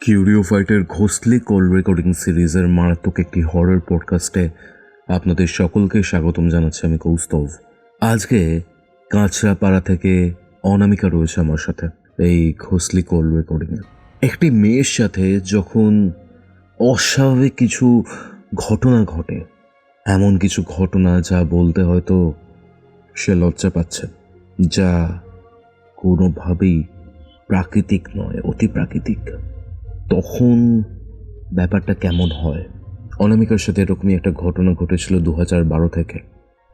কিউরিও ফাইটের ghostly call recording সিরিজের মারাত্মক একটি হরর পডকাস্টে আপনাদের সকলকে স্বাগতম জানাচ্ছি আমি কৌস্তভ। আজকে কাঁচরাপাড়া থেকে অনামিকা রয়েছে আমার সাথে এই ঘোস্টলি কল রেকর্ডিংয়ে। একটি মেয়ের সাথে যখন অস্বাভাবিক কিছু ঘটনা ঘটে, এমন কিছু ঘটনা যা বলতে হয়তো সে লজ্জা পাচ্ছে, যা কোনোভাবেই প্রাকৃতিক নয়, অতি প্রাকৃতিক, তখন ব্যাপারটা কেমন হয়। অনামিকার সাথে এরকমই একটা ঘটনা ঘটেছিল 2012 থেকে।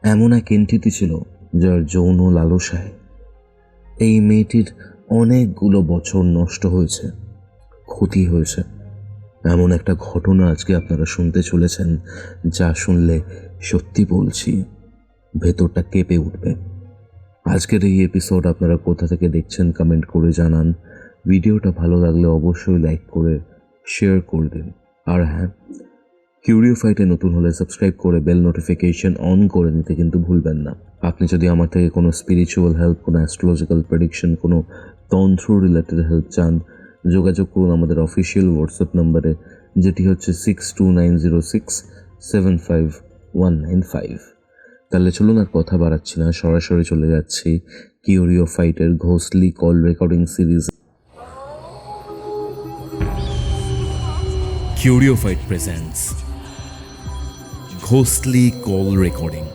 এমন এক এন্টিটি ছিল যার যৌন লালসায় এই মেয়েটির অনেকগুলো বছর নষ্ট হয়েছে, ক্ষতি হয়েছে। এমন একটা ঘটনা আজকে আপনারা শুনতে চলেছেন, যা শুনলে সত্যি বলছি ভেতরটা কেঁপে উঠবে। আজকের এই এপিসোড আপনারা কোথা থেকে দেখছেন কমেন্ট করে জানান। ভিডিওটা ভালো লাগলে অবশ্যই লাইক করে শেয়ার করে দিন। আর হ্যাঁ, কিউরিও ফাইটে নতুন হলে সাবস্ক্রাইব করে বেল নোটিফিকেশন অন করে নিতে কিন্তু ভুলবেন না। আপনি যদি আমার থেকে কোনো স্পিরিচুয়াল হেল্প, কোনো অ্যাস্ট্রোলজিক্যাল প্রেডিকশন, কোনো তন্ত্র রিলেটেড হেল্প চান, যোগাযোগ করুন আমাদের অফিসিয়াল হোয়াটসঅ্যাপ নম্বরে, যেটি হচ্ছে 6290675195। তাহলে চলুন আর কথা বাড়াচ্ছি না, সরাসরি চলে যাচ্ছি কিউরিও ফাইটের ghostly call recording series. Curio Fight presents Ghostly Call Recording,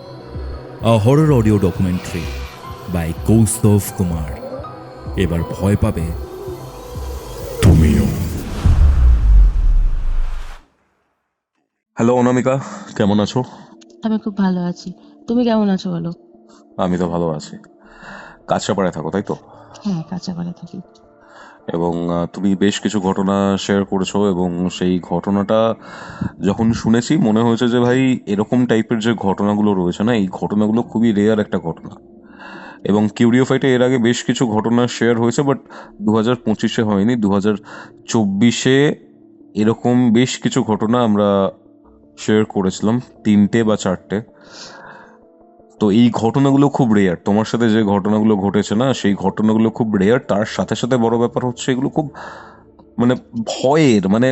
a horror audio documentary by Kaustav Kumar. এবার ভয় পাবে তুমিও। হ্যালো অনামিকা, কেমন আছো? আমি খুব ভালো আছি। তুমি কেমন আছো বলো? আমি তো ভালো আছি। কাছড়াপাড়ায় থাকো তাই তো? হ্যাঁ, কাঁচাপাড়া থাকি। এবং তুমি বেশ কিছু ঘটনা শেয়ার করেছো, এবং সেই ঘটনাটা যখন শুনেছি মনে হয়েছে যে ভাই, এরকম টাইপের যে ঘটনাগুলো রয়েছে না, এই ঘটনাগুলো খুবই রেয়ার একটা ঘটনা। এবং কিউরিও ফাইটে এর আগে বেশ কিছু ঘটনা শেয়ার হয়েছে, বাট 2025-এ হয়নি, 2024-এ এরকম বেশ কিছু ঘটনা আমরা শেয়ার করেছিলাম, 3টে বা 4টে। তো এই ঘটনাগুলো খুব রেয়ার। তোমার সাথে যে ঘটনাগুলো ঘটেছে না, সেই ঘটনাগুলো খুব রেয়ার। তার সাথে সাথে বড় ব্যাপার হচ্ছে এগুলো খুব মানে ভয়ের, মানে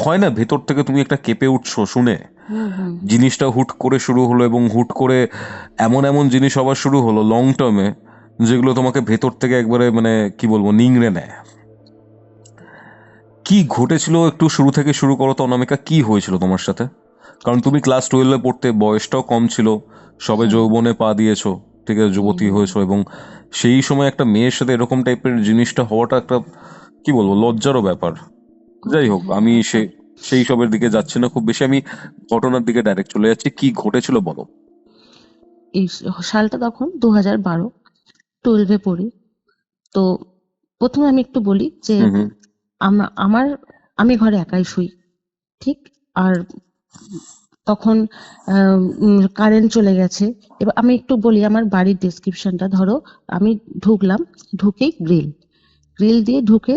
হয় না ভেতর থেকে তুমি একটা কেঁপে উঠছো শুনে। জিনিসটা হুট করে শুরু হলো, এবং হুট করে এমন এমন জিনিস আবার শুরু হলো লং টার্মে, যেগুলো তোমাকে ভেতর থেকে একবারে মানে কি বলবো, নিংড়ে নেয়। কি ঘটেছিল একটু শুরু থেকে শুরু করো তো অনামিকা, কি হয়েছিল তোমার সাথে? কারণ তুমি ক্লাস 12-এ পড়তে, বয়সটাও কম ছিল, সবে যৌবনে পা দিয়েছো, ঠিক আছে, যুবতী হয়েছো, এবং সেই সময় একটা মেয়ের সাথে এরকম টাইপের জিনিসটা হওয়াটা একটা কি বলবো, লজ্জারও ব্যাপার। যাই হোক, আমি সেই সবের দিকে যাচ্ছি না খুব বেশি, আমি ঘটনার দিকে ডাইরেক্ট চলে যাচ্ছি। কি ঘটেছিল বলো। এই সালটা তখন 2012, 12-এ পড়ি। তো প্রথমে আমি একটু বলি যে আমি ঘরে একাই শুই, ঠিক। আর তখন কারেন্ট চলে গেছে। এবার আমি একটু বলি আমার বাড়ির ডেসক্রিপশনটা। ধরো আমি ঢুকলাম, ঢুকেই গ্রিল দিয়ে ঢুকে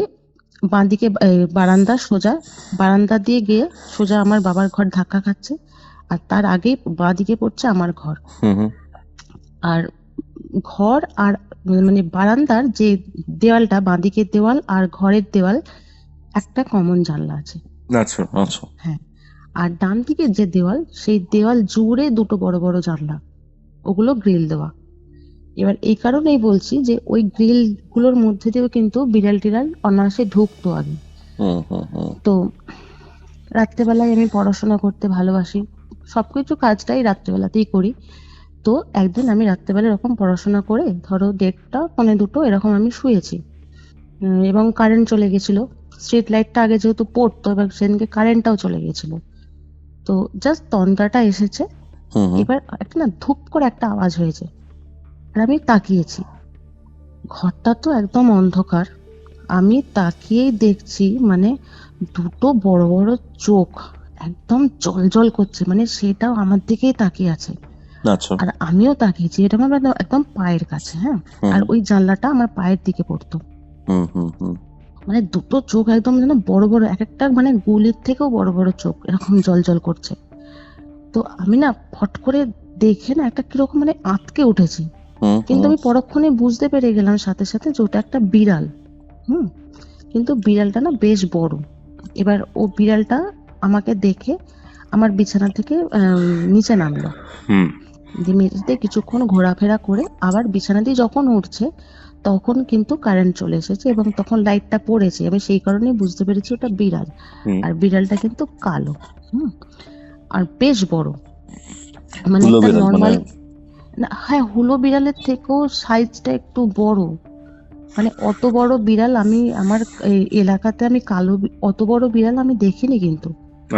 বাঁদিকে বারান্দা, সোজা বারান্দা দিয়ে গিয়ে সোজা আমার বাবার ঘর ধাক্কা খাচ্ছে, আর তার আগেই বাঁদিকে পড়ছে আমার ঘর। আর ঘর আর মানে বারান্দার যে দেওয়ালটা, বাঁদিকের দেওয়াল আর ঘরের দেওয়াল একটা কমন জানলা আছে। আচ্ছা আচ্ছা। হ্যাঁ, আর ডান দিকের যে দেওয়াল, সেই দেওয়াল জুড়ে দুটো বড় বড় জানলা, ওগুলো গ্রিল দেওয়া। এবার এই কারণেই বলছি যে ওই গ্রিল গুলোর মধ্যে দিয়েও কিন্তু বিড়াল টিড়াল অনায়াসে ঢুকতো আগে। তো রাত্রেবেলায় আমি পড়াশোনা করতে ভালোবাসি, সবকিছু কাজটাই রাত্রেবেলাতেই করি। তো একদিন আমি রাত্রেবেলা এরকম পড়াশোনা করে ধরো 1:30, 1:45 এরকম আমি শুয়েছি, এবং কারেন্ট চলে গেছিল। স্ট্রিট লাইটটা আগে যেহেতু পড়তো, এবার সেদিনকে কারেন্টটাও চলে গেছিল। তো জাস্ট তন্দ্রাটা এসেছে, এবার একটা না ধুপ করে একটা আওয়াজ হয়েছে, আর আমি তাকিয়েছি। ঘরটা তো একদম অন্ধকার, আমি তাকিয়েই দেখছি মানে দুটো বড় বড় চোখ একদম জল জল করছে, মানে সেটাও আমার দিকেই তাকিয়ে আছে। আর আমিও তাকিয়েছি, এটা আমার একদম পায়ের কাছে। হ্যাঁ, আর ওই জানলাটা আমার পায়ের দিকে পড়তো। মানে দুটো চোখ একদম যেন বড় বড়, এক একটা মানে গুলির থেকেও বড় বড় চোখ, এরকম জল জল করছে। তো আমি না ফট করে দেখে না একটা কিরকম মানে আঁতকে উঠেছি, কিন্তু আমি পরক্ষণে বুঝতে পেরে গেলাম সাথে সাথে যে ওটা একটা বিড়াল। কিন্তু বিড়ালটা না বেশ বড়। এবার ও বিড়ালটা আমাকে দেখে আমার বিছানা থেকে নিচে নামলো। হুম দিয়ে মেঝেতে কিছুক্ষণ ঘোরাফেরা করে আবার বিছানা দিয়ে যখন উঠছে তখন কিন্তু কারেন্ট চলে এসেছে এবং তখন লাইটটা পড়েছে। আমি সেই কারণে বুঝতে পেরেছি ওটা বিড়াল। হুম। আর বিড়ালটা কিন্তু কালো। হুম। আর বেশ বড়, মানে হুলো একটা বিড়াল নর্মাল, মানে? না হ্যাঁ, হুলো বিড়ালের থেকেও সাইজটা একটু বড়। মানে অত বড় বিড়াল আমি আমার এই এলাকাতে আমি অত বড় বিড়াল আমি দেখিনি কিন্তু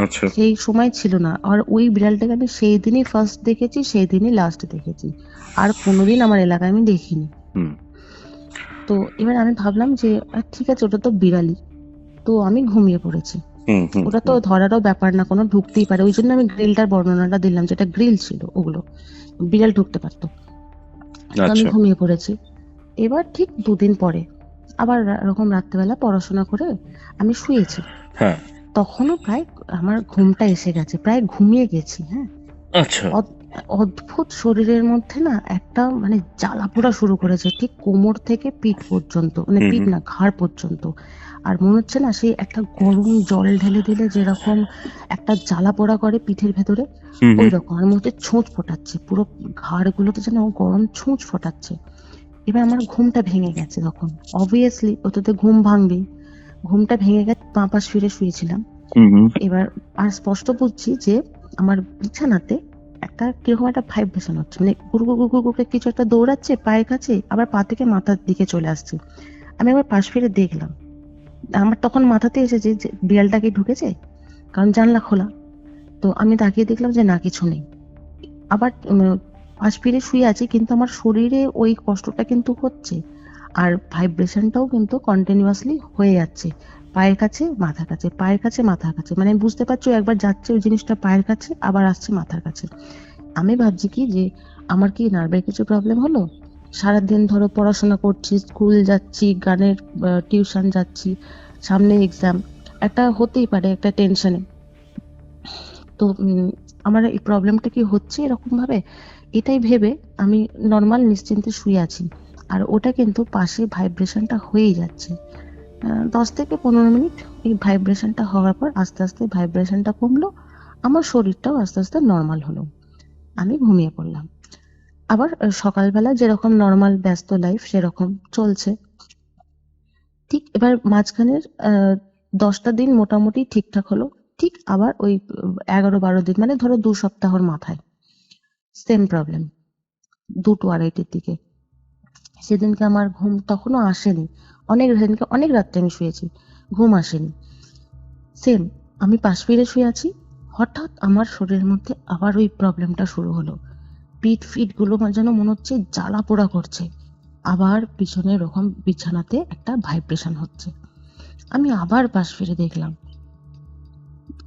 আচ্ছা। সেই সময় ছিল না। আর ওই বিড়ালটাকে আমি সেই দিনই ফার্স্ট দেখেছি, সেই দিনই লাস্ট দেখেছি, আর কোনোদিন আমার এলাকায় আমি দেখিনি। হুম তো এবার আমি ভাবলাম যে ঠিক আছে, ওটা তো বিড়ালই। তো আমি ঘুমিয়ে পড়েছি। হুম হুম ওটা তো ধরারও ব্যাপার না, কোনো ঢুকতেই পারে, ওই জন্য আমি গ্রিলটার বর্ণনাটা দিলাম, যেটা গ্রিল ছিল, ওগুলো বিড়াল ঢুকতে পারতো। তো আমি আচ্ছা। ঘুমিয়ে পড়েছি। এবার ঠিক 2 দিন পরে আবার এরকম রাত্রেবেলা পড়াশোনা করে আমি শুয়েছি। হ্যাঁ। তখনও প্রায় আমার ঘুমটা এসে গেছে, প্রায় ঘুমিয়ে গেছি। হ্যাঁ। আচ্ছা। অদ্ভুত শরীরের মধ্যে না একটা মানে জ্বালা পোড়া শুরু করেছে, ঠিক কোমর থেকে পিঠ পর্যন্ত, মানে হুম পিঠ হুম না, ঘাড় পর্যন্ত। আর মনে হচ্ছে না সেই একটা গরম জল ঢেলে দিলে যেরকম একটা জ্বালা পোড়া করে পিঠের ভেতরে, হুম ওই হুম রকম। আর মধ্যে ছুঁচ ফোটাচ্ছে, পুরো ঘাড় গুলোতে যেন গরম ছুঁচ ফোটাচ্ছে। এবার আমার ঘুমটা ভেঙে গেছে তখন। অবভিয়াসলি ওটাতে ঘুম ভাঙবেই। ঘুমটা ভেঙে গেছে, বাঁ পাশ ফিরে শুয়েছিলাম। হুম হুম এবার আর স্পষ্ট বুঝছি যে আমার বিছানাতে একটা কিরকম একটা ভাইব্রেশন হচ্ছে, মানে গুড় গুড় গুড় গুড় করে কিছু একটা দৌড়াচ্ছে পায়ের কাছে, আবার পা থেকে মাথার দিকে চলে আসছে। আমি আবার পাশ ফিরে দেখলাম, আমার তখন মাথাতে এসেছে যে বিড়ালটা কি ঢুকেছে, কারণ জানলা খোলা। তো আমি তাকিয়ে দেখলাম যে না, কিছু নেই। আবার পাশ ফিরে শুয়ে আছি, কিন্তু আমার শরীরে ওই কষ্টটা কিন্তু হচ্ছে, আর ভাইব্রেশনটাও কিন্তু কন্টিনিউয়াসলি হয়ে যাচ্ছে, পায়ের কাছে মাথার কাছে, পায়ের কাছে মাথার কাছে। মানে আমি বুঝতে পারছি ও একবার যাচ্ছে ওই জিনিসটা পায়ের কাছে, আবার আসছে মাথার কাছে। আমি ভাবছি কি যে আমার কি নার্ভের কিছু প্রবলেম হলো, সারাদিন ধরো পড়াশোনা করছি, স্কুল যাচ্ছি, গানের টিউশন যাচ্ছি, সামনে এক্সাম, একটা হতেই পারে একটা টেনশনে। তো আমার এই প্রবলেমটা কি হচ্ছে এরকম ভাবে, এটাই ভেবে আমি নর্মাল নিশ্চিন্তে শুয়ে আছি। আর ওটা কিন্তু পাশে ভাইব্রেশনটা হয়েই যাচ্ছে। 10 থেকে 15 মিনিট এই ভাইব্রেশনটা হওয়ার পর আস্তে আস্তে ভাইব্রেশনটা কমলো, আমার শরীরটাও আস্তে আস্তে নর্মাল হলো। আমি ঘুমিয়ে পড়লাম। আবার সকালবেলা যেরকম নর্মাল ব্যস্ত লাইফ সেরকম চলছে। ঠিক এবার মাঝখানের 10টা দিন মোটামুটি ঠিকঠাক হলো। ঠিক আবার ওই 11-12 দিন, মানে ধরো 2 সপ্তাহর মাথায় সেম প্রবলেম, 2-2-2:30-র দিকে। সেদিনকে আমার ঘুম তখনও আসেনি, সেদিনকে অনেক রাত্রে আমি শুয়েছি, ঘুম আসেনি। সেম, আমি পাশ ফিরে শুয়ে আছি, হঠাৎ আমার শরীরের মধ্যে আবার ওই প্রবলেমটা শুরু হলো। পিঠ ফিট গুলো যেন মনে হচ্ছে জ্বালা পোড়া করছে। আবার পিছনে এরকম বিছানাতে একটা ভাইব্রেশন হচ্ছে। আমি আবার পাশ ফিরে দেখলাম,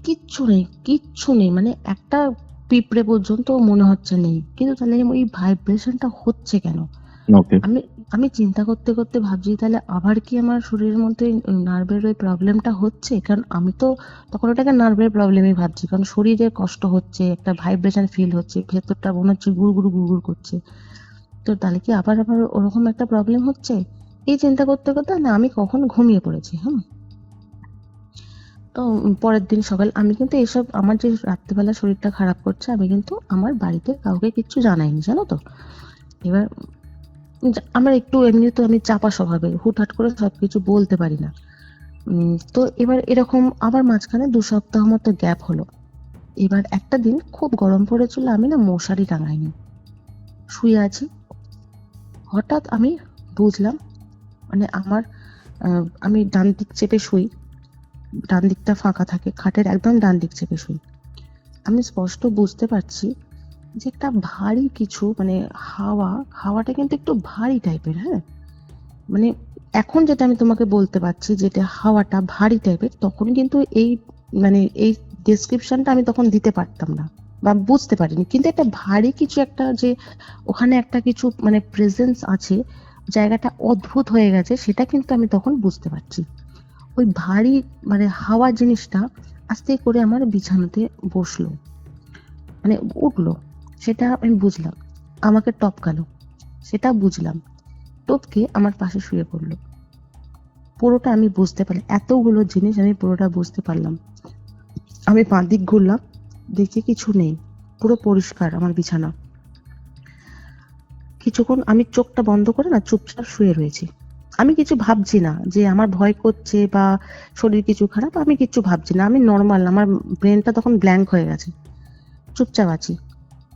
কিচ্ছু নেই, কিচ্ছু নেই, মানে একটা পিঁপড়ে পর্যন্ত মনে হচ্ছে নেই। কিন্তু তাহলে ওই ভাইব্রেশনটা হচ্ছে কেন? ওকে। আমি আমি চিন্তা করতে করতে ভাবছি তাহলে আবার কি আমার শরীরের মধ্যে নার্ভের ওই প্রবলেমটা হচ্ছে, কারণ আমি তো তখন ওটাকে নার্ভের প্রবলেমই ভাবছি, কারণ শরীরে কষ্ট হচ্ছে, একটা ভাইব্রেশন ফিল হচ্ছে, ভেতরটা মনে হচ্ছে গুড়গুড় গুড়গুড় করছে। তো তাহলে কি আবার আবার ওরকম একটা প্রবলেম হচ্ছে? এই চিন্তা করতে করতে না আমি কখন ঘুমিয়ে পড়েছি। তো পরের দিন সকাল আমি কিন্তু এসব আমার যে রাত্রিবেলা শরীরটা খারাপ করছে আমি কিন্তু আমার বাড়িতে কাউকে কিচ্ছু জানাইনি, জানো তো। এবার আমার একটু এমনি তো আমি চাপা স্বভাবের, হুটহাট করে সবকিছু বলতে পারি না। তো এবার এরকম আবার মাঝখানে 2 সপ্তাহ মতো গ্যাপ হলো। এবার একটা দিন খুব গরম পড়েছিল, আমি না মশারি টাঙাইনি, শুয়ে আছি। হঠাৎ আমি বুঝলাম, মানে আমার আমি ডান দিক চেপে শুই, ডান দিকটা ফাঁকা থাকে, খাটের একদম ডান দিক চেপে শুই। আমি স্পষ্ট বুঝতে পারছি যে একটা ভারী কিছু, মানে হাওয়াটা কিন্তু একটু ভারী টাইপের। হ্যাঁ, মানে এখন যেটা আমি তোমাকে বলতে পারছি যেটা হাওয়াটা ভারী টাইপের, তখন কিন্তু এই মানে এই ডেসক্রিপশনটা আমি তখন দিতে পারতাম না বা বুঝতে পারিনি, কিন্তু একটা ভারী কিছু, একটা যে ওখানে একটা কিছু মানে প্রেজেন্স আছে, জায়গাটা অদ্ভুত হয়ে গেছে, সেটা কিন্তু আমি তখন বুঝতে পারছি। ওই ভারী মানে হাওয়া জিনিসটা আস্তে করে আমার বিছানাতে বসলো, মানে উঠলো, সেটা আমি বুঝলাম। আমাকে টপকালো, সেটা বুঝলাম। টপকে আমার পাশে শুয়ে পড়লো। পুরোটা আমি বুঝতে পারলাম, এতগুলো জিনিস আমি পুরোটা বুঝতে পারলাম। আমি বাঁ দিক ঘুরলাম, দেখি কিছু নেই, পুরো পরিষ্কার আমার বিছানা। কিছুক্ষণ আমি চোখটা বন্ধ করে না চুপচাপ শুয়ে রয়েছি। আমি কিছু ভাবছি না যে আমার ভয় করছে বা শরীর কিছু খারাপ, আমি কিছু ভাবছি না, আমি নর্মাল, আমার ব্রেনটা তখন ব্ল্যাঙ্ক হয়ে গেছে, চুপচাপ আছি।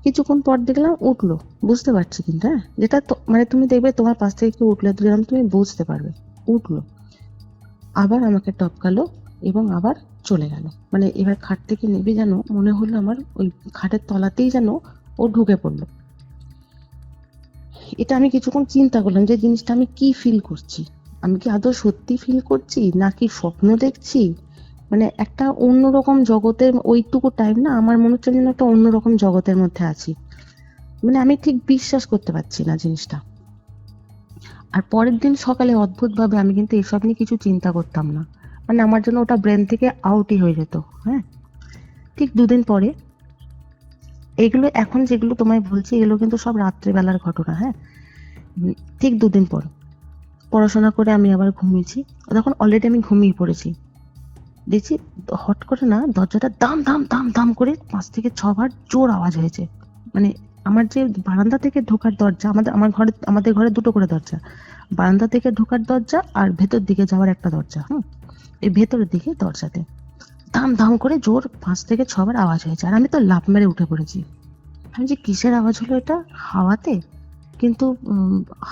কিছুক্ষণ পর দেখলাম উঠলো, বুঝতে পারছি কিন্তু, হ্যাঁ, যেটা তো মানে তুমি দেখবে তোমার পাশ থেকে কেউ উঠলে তো যেরকম তুমি বুঝতে পারবে। উঠলো, আবার আমাকে টপকালো এবং আবার চলে গেল। মানে এবার খাট থেকে নেমে যেন মনে হলো আমার ওই খাটের তলাতেই যেন ও ঢুকে পড়লো। এটা আমি কিছুক্ষণ চিন্তা করলাম যে জিনিসটা আমি কি ফিল করছি, আমি কি আদৌ সত্যি ফিল করছি নাকি স্বপ্ন দেখছি। মানে একটা অন্যরকম জগতের ওইটুকু টাইম না আমার মনে হচ্ছে যেন একটা অন্যরকম জগতের মধ্যে আছি। মানে আমি ঠিক বিশ্বাস করতে পারছি না জিনিসটা। আর পরের দিন সকালে অদ্ভুত ভাবে আমি কিন্তু এসব নিয়ে কিছু চিন্তা করতাম না, মানে আমার জন্য ওটা ব্রেন থেকে আউটই হয়ে যেত। হ্যাঁ, ঠিক দুদিন পরে, এগুলো এখন যেগুলো তোমায় বলছি এগুলো কিন্তু সব রাত্রেবেলার ঘটনা। হ্যাঁ, ঠিক দুদিন পর পড়াশোনা করে আমি আবার ঘুমিয়েছি, তখন অলরেডি আমি ঘুমিয়ে পড়েছি। দেখছি হট করে না দরজাটা দাম দাম দাম দাম করে 5 থেকে 6 বার জোর আওয়াজ হয়েছে। মানে আমার যে বারান্দা থেকে ঢোকার দরজা, আমাদের ঘরে দুটো করে দরজা, বারান্দা থেকে ঢোকার দরজা আর ভেতর দিকে যাওয়ার একটা দরজা। এই ভেতরের দিকে দরজাতে দাম দাম করে জোর 5 থেকে 6 বার আওয়াজ হয়েছে। আর আমি তো লাফ মেরে উঠে পড়েছি। আমি যে কিসের আওয়াজ হলো, এটা হাওয়াতে? কিন্তু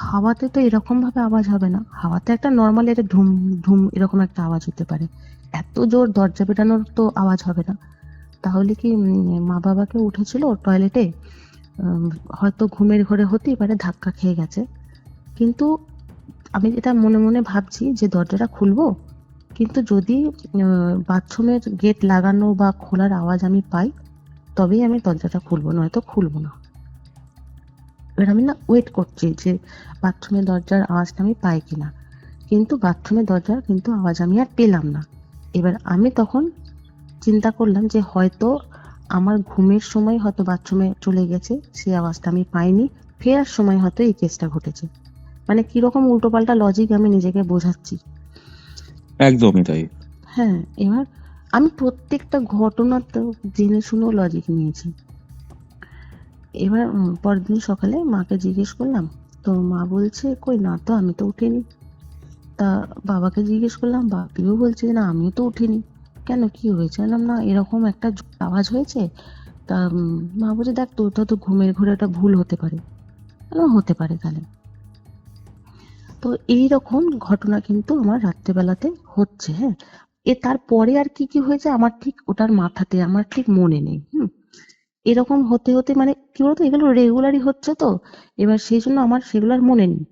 হাওয়াতে তো এরকম ভাবে আওয়াজ হবে না, হাওয়াতে একটা নর্মাল একটা ধুম ধুম এরকম একটা আওয়াজ হতে পারে, এত জোর দরজা পেটানোর তো আওয়াজ হবে না। তাহলে কি মা বাবাকে উঠেছিল টয়লেটে, হয়তো ঘুমের ঘরে হতেই পারে ধাক্কা খেয়ে গেছে। কিন্তু আমি এটা মনে মনে ভাবছি যে দরজাটা খুলবো, কিন্তু যদি বাথরুমের গেট লাগানো বা খোলার আওয়াজ আমি পাই তবেই আমি দরজাটা খুলবো, নয়তো খুলবো না। এবার আমি না ওয়েট করছি যে বাথরুমের দরজার আওয়াজটা আমি পাই কিনা, কিন্তু বাথরুমের দরজার কিন্তু আওয়াজ আমি আর পেলাম না। এবার আমি তখন চিন্তা করলাম যে হয়তো আমার ঘুমের সময় হয়তো বাথরুমে চলে গেছে, সেই আওয়াজটা আমি পাইনি, ফেরার সময় হয়তো এই কেসটা ঘটেছে। মানে কিরকম উল্টোপাল্টা লজিক আমি নিজেকে বোঝাচ্ছি। একদমই তাই। হ্যাঁ, এবার আমি প্রত্যেকটা ঘটনা তো জেনে শুনেও লজিক নিয়েছি। এবার পরের দিন সকালে মাকে জিজ্ঞেস করলাম, তো মা বলছে কই না তো, আমি তো উঠিনি। তা বাবাকে জিজ্ঞেস করলাম, বাপিও বলছে না আমিও তো উঠিনি। কেন, কি হয়েছে? বললাম না এরকম একটা আওয়াজ হয়েছে। তা মা বলছে দেখ তোরটা তো ঘুমের ঘোরে ওটা ভুল হতে পারে। বললাম হতে পারে তাহলে। তো এইরকম ঘটনা কিন্তু আমার রাত্রেবেলাতে হচ্ছে। হ্যাঁ, তারপরে আর কি কি হয়েছে আমার ঠিক ওটার মাথাতে আমার ঠিক মনে নেই। এরকম হতে হতে মানে কি বলতো, এগুলো রেগুলারই হচ্ছে তো, এবার সেই জন্য আমার সেগুলো আর মনে নেই।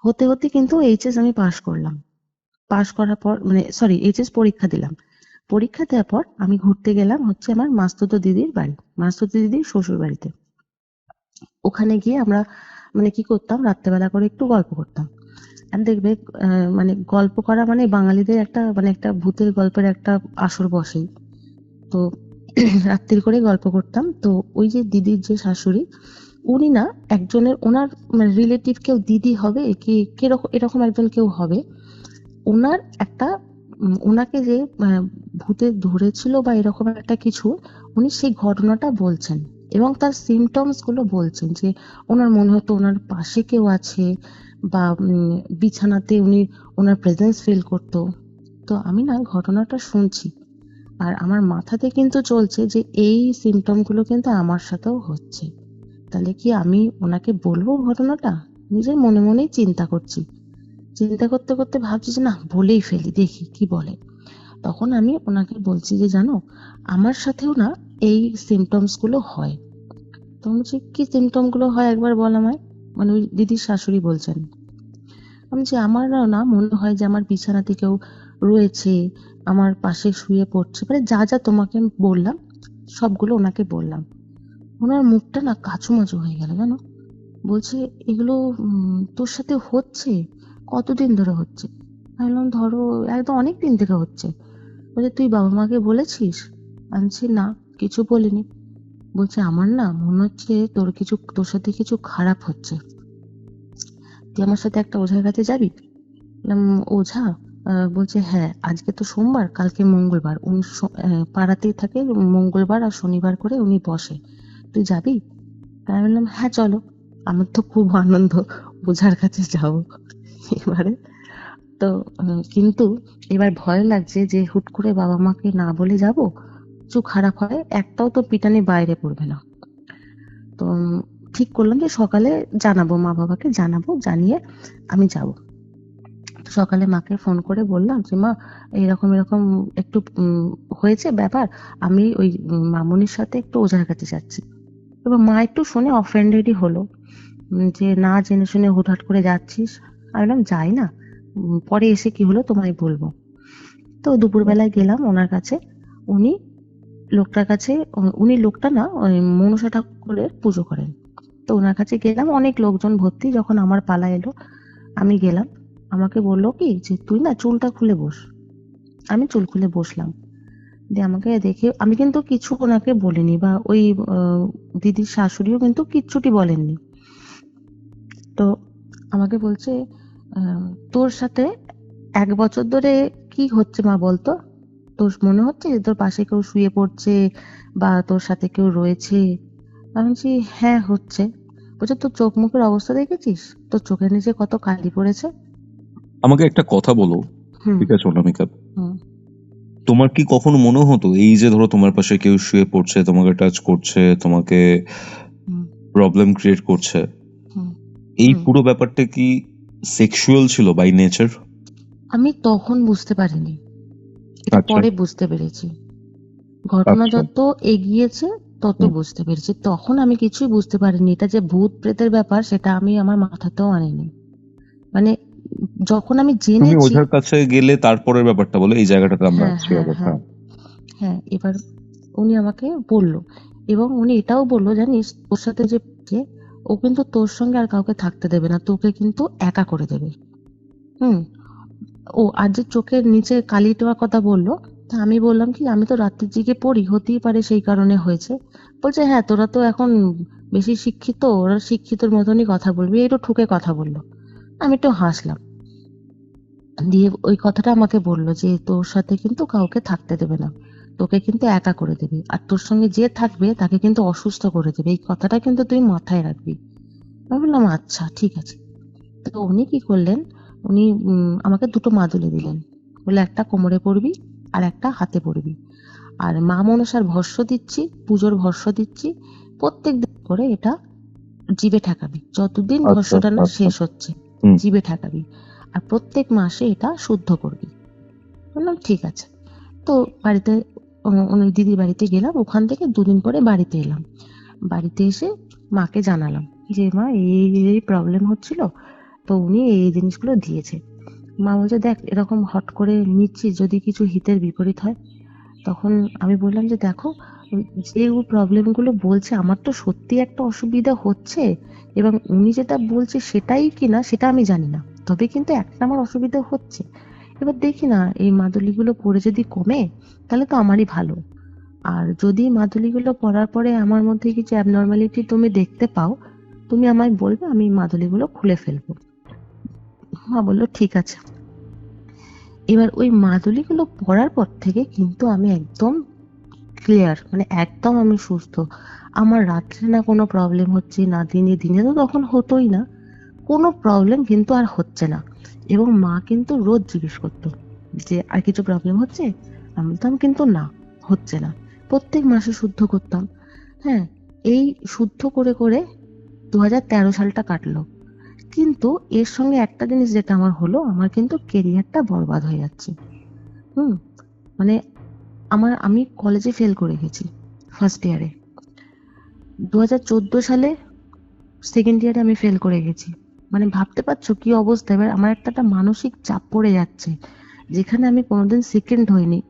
হতে হতে কিন্তু এইচএস আমি পাশ করলাম। পাশ করার পর মানে সরি এইচএস পরীক্ষা দিলাম। পরীক্ষা দেওয়ার পর আমি ঘুরতে গেলাম হচ্ছে আমার মাস্তুতো দিদির বাড়ি, মাস্তুতো দিদির শ্বশুর বাড়িতে। ওখানে গিয়ে আমরা মানে কি করতাম, রাত্রেবেলা করে একটু গল্প করতাম। আর দেখবে মানে গল্প করা মানে বাঙালিদের একটা মানে একটা ভূতের গল্পের একটা আসর বসেই। তো রাত্রি করে গল্প করতাম। তো ওই যে দিদির যে শাশুড়ি, উনি না একজনের ওনার মানে রিলেটিভ, কেউ দিদি হবে কি কিরকম এরকম একজন কেউ হবে, ওনার একটা ওনাকে যে ভূতে ধরেছিল বা এরকম একটা কিছু, উনি সেই ঘটনাটা বলছেন এবং তার সিমটমস গুলো বলছেন যে ওনার মনে হতো ওনার পাশে কেউ আছে বা বিছানাতে উনি ওনার প্রেজেন্স ফিল করতো। তো আমি না ঘটনাটা শুনছি আর আমার মাথাতে কিন্তু চলছে যে এই সিমটম গুলো কিন্তু আমার সাথেও হচ্ছে। তাহলে কি আমি ওনাকে বলবো ঘটনাটা? নিজের মনে মনেই চিন্তা করছি। চিন্তা করতে করতে ভাবছি যে না বলেই ফেলি, দেখি কি বলে। তখন আমি ওনাকে বলছি যে জানো আমার সাথেও না এই সিমটমস গুলো হয়। তো বলছি কি সিমটম গুলো হয় একবার বল আমায়। মানে ওই দিদির শাশুড়ি বলছেন। আমি যে আমারও না মনে হয় যে আমার বিছানাতে কেউ রয়েছে, আমার পাশে শুয়ে পড়ছে, মানে যা যা তোমাকে আমি বললাম সবগুলো ওনাকে বললাম। ওনার মুখটা না কাচুমাচু হয়ে গেল জানো। বলছে এগুলো তোর সাথে হচ্ছে? কতদিন ধরে হচ্ছে? আমি বললাম ধরো একদম অনেক দিন থেকে হচ্ছে। বলছে তুই বাবা মাকে বলেছিস? আমি বলছি না, কিছু বলিনি। বলছে আমার না মনে হচ্ছে তোর সাথে কিছু খারাপ হচ্ছে, তুই আমার সাথে একটা ওঝার কাছে যাবি। বললাম ওঝা? বলছে হ্যাঁ আজকে তো সোমবার, কালকে মঙ্গলবার, উনি পাড়াতেই থাকে, মঙ্গলবার আর শনিবার করে উনি বসে, তুই যাবি? তাই আমি বললাম হ্যাঁ চলো। আমার তো খুব আনন্দ, ওঝার কাছে যাব। এবারে তো কিন্তু এবার ভয় লাগছে যে হুট করে বাবা মাকে না বলে যাব, কিছু খারাপ হয়, একটাও তো পিটানি বাইরে পড়বে না। তো ঠিক করলাম যে সকালে জানাবো, মা বাবাকে জানাবো, জানিয়ে আমি যাব। সকালে মাকে ফোন করে বললাম যে মা এরকম এরকম একটু হয়েছে ব্যাপার, আমি ওই মামুনির সাথে একটু ওঝার কাছে যাচ্ছি। এবার মা একটু শুনে অফেন্ডেডই হলো, যে না জেনে শুনে হুটহাট করে যাচ্ছিস। আমি বললাম যাই না, পরে এসে কি হলো তোমায় বলবো। তো দুপুরবেলায় গেলাম ওনার কাছে। উনি লোকটার কাছে, উনি লোকটা না ওই মনসা ঠাকুরের পুজো করেন। তো ওনার কাছে গেলাম, অনেক লোকজন ভর্তি। যখন আমার পালা এলো আমি গেলাম, আমাকে বললো কি যে তুই না চুলটা খুলে বস। আমি চুল খুলে বসলাম, দিয়ে আমাকে দেখে, আমি কিন্তু কিছু ওনাকে বলিনি, বা ওই দিদির শাশুড়িও কিন্তু কিচ্ছুটি বলেননি। তো আমাকে বলছে তোর সাথে 1 বছর ধরে কি হচ্ছে মা বলতো? তোর মনে হচ্ছে যে তোর পাশে কেউ শুয়ে পড়ছে বা তোর সাথে কেউ রয়েছে? আমি বলছি হ্যাঁ হচ্ছে। বলছে তোর চোখ মুখের অবস্থা দেখেছিস? তোর চোখের নিচে কত কালি পড়েছে। আমাকে একটা কথা বলো, হুম ঠিক আছে অনামিকা, হুম তোমার কি কখনো মনে হতো এই যে ধরো তোমার পাশে কেউ শুয়ে পড়ছে, তোমাকে টাচ করছে, তোমাকে হুম প্রবলেম ক্রিয়েট করছে, হুম এই হুম। পুরো ব্যাপারটা কি সেক্সুয়াল ছিল বাই নেচার? আমি তখন বুঝতে পারিনি, এটা আচ্ছা, পরে বুঝতে পেরেছি। ঘটনা আচ্ছা। যত এগিয়েছে তত হুম। বুঝতে পেরেছি, তখন আমি কিছুই বুঝতে পারিনি এটা যে ভূত প্রেতের ব্যাপার, সেটা আমি আমার মাথাতেও আনিনি। মানে যখন আমি তুমি জেনেছি। ওঝার কাছে গেলে তারপরের ব্যাপারটা বলো, এই জায়গাটাতে আমরা হ্যাঁ আসছি হ্যাঁ আবার। হ্যাঁ হ্যাঁ, হ্যাঁ। এবার উনি আমাকে বলল, এবং উনি এটাও বললো জানিস তোর সাথে যে ও কিন্তু তোর সঙ্গে আর কাউকে থাকতে দেবে না, তোকে কিন্তু একা করে দেবে। হুম। ও আর যে চোখের নিচে কালি দেওয়ার কথা বললো, তা আমি বললাম কি আমি তো রাত্রির দিকে পড়ি, হতেই পারে সেই কারণে হয়েছে। বলছে হ্যাঁ তোরা তো এখন বেশি শিক্ষিত, ওরা শিক্ষিতর মতনই কথা বলবি, একটু ঠুকে কথা বললো। আমি একটু হাসলাম, দিয়ে ওই কথাটা আমাকে বললো যে তোর সাথে কিন্তু কাউকে থাকতে দেবে না, তোকে কিন্তু একা করে দেবে, আর তোর সঙ্গে যে থাকবে তাকে কিন্তু অসুস্থ করে দেবে, এই কথাটা কিন্তু তুই মাথায় রাখবি। আমি বললাম আচ্ছা ঠিক আছে। তো উনি কি করলেন, উনি আমাকে দুটো মাদুলি দিলেন, বলে একটা কোমরে পরবি আর একটা হাতে পরবি, আর মা মনসার ভস্য দিচ্ছি, পুজোর ভস্য দিচ্ছি, প্রত্যেক দিন করে এটা জিভে ঠেকাবি, যতদিন আচ্ছা, ভস্যটা না আচ্ছা। শেষ হচ্ছে হুম। জিভে ঠেকাবি, আর প্রত্যেক মাসে এটা শুদ্ধ করবি। বললাম ঠিক আছে। তো বাড়িতে ওই দিদির বাড়িতে গেলাম, ওখান থেকে 2 দিন পরে বাড়িতে এলাম। বাড়িতে এসে মাকে জানালাম যে মা এই এই প্রবলেম হচ্ছিল, তো উনি এই জিনিসগুলো দিয়েছে। মা বলছে দেখ এরকম হট করে নিচ্ছিস, যদি কিছু হিতের বিপরীত হয়। তখন আমি বললাম যে দেখো যে ও প্রবলেমগুলো বলছে আমার তো সত্যি একটা অসুবিধা হচ্ছে, এবং উনি যেটা বলছে সেটাই কিনা সেটা আমি জানি না, তবে কিন্তু একটা আমার অসুবিধা হচ্ছে। এবার দেখি না এই মাদুলিগুলো পরে যদি কমে তাহলে তো আমারই ভালো, আর যদি মাদুলিগুলো পরার পরে আমার মধ্যে কিছু অ্যাবনর্মালিটি তুমি দেখতে পাও, তুমি আমায় বলবে, আমি মাদুলিগুলো খুলে ফেলবো। মা বললো ঠিক আছে। এবার ওই মাদুলিগুলো পরার পর থেকে কিন্তু আমি একদম ক্লিয়ার, মানে একদম আমি সুস্থ। আমার রাত্রে না কোনো প্রবলেম হচ্ছে, না দিনে, দিনে তো তখন হতোই না, কোনো প্রবলেম কিন্তু আর হচ্ছে না। এবং মা কিন্তু রোজ জিজ্ঞেস করতো যে আর কিছু প্রবলেম হচ্ছে? আমি বলতাম কিন্তু না, হচ্ছে না। প্রত্যেক মাসে শুদ্ধ করতাম। হ্যাঁ, এই শুদ্ধ করে করে 2013 সালটা কাটলো। কিন্তু এর সঙ্গে একটা জিনিস যেটা আমার হলো, আমার কিন্তু কেরিয়ারটা বরবাদ হয়ে যাচ্ছে। হুম। মানে আমি কলেজে ফেল করে গেছি ফার্স্ট ইয়ারে। 2014 সালে সেকেন্ড ইয়ারে আমি ফেল করে গেছি। মানে ভাবতে পারছো কি অবস্থা? এবার আমার একটা মানসিক চাপ পড়ে যাচ্ছে, যেখানে আমি কোনোদিন সেকেন্ড হইনি।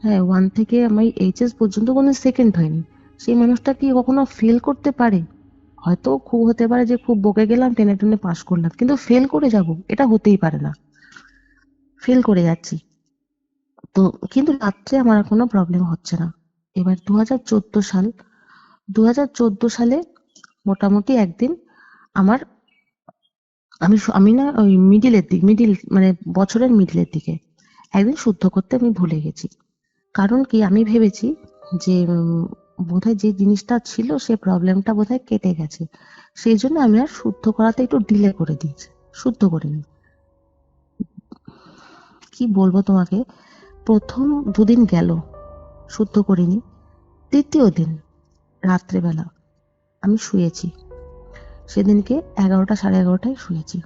হ্যাঁ, 1 থেকে আমি এইচএস পর্যন্ত কোনোদিন সেকেন্ড হইনি। সেই মানুষটা কি কখনো ফেল করতে পারে? হয়তো খুব হতে পারে যে খুব বকে গেলাম, টেনে টেনে পাস করলাম, কিন্তু ফেল করে যাব এটা হতেই পারে না। ফেল করে যাচ্ছি। তো কিন্তু রাত্রে আমার আর কোনো প্রবলেম হচ্ছে না। এবার 2014 সালে মোটামুটি একদিন আমার, আমি না ওই মিডিল মানে বছরের মিডিলের দিকে একদিন শুদ্ধ করতে আমি ভুলে গেছি। কারণ কি, আমি ভেবেছি যে বোধহয় যে জিনিসটা ছিল সে প্রবলেমটা বোধহয় কেটে গেছে, সেই জন্য আমি আর শুদ্ধ করাতে একটু ডিলে করে দিয়েছি, শুদ্ধ করিনি। কি বলবো তোমাকে, প্রথম 2 দিন গেল শুদ্ধ করিনি। তৃতীয় দিন রাত্রেবেলা আমি শুয়েছি, সেদিনকে 11টা 11:30টায় শুয়েছি।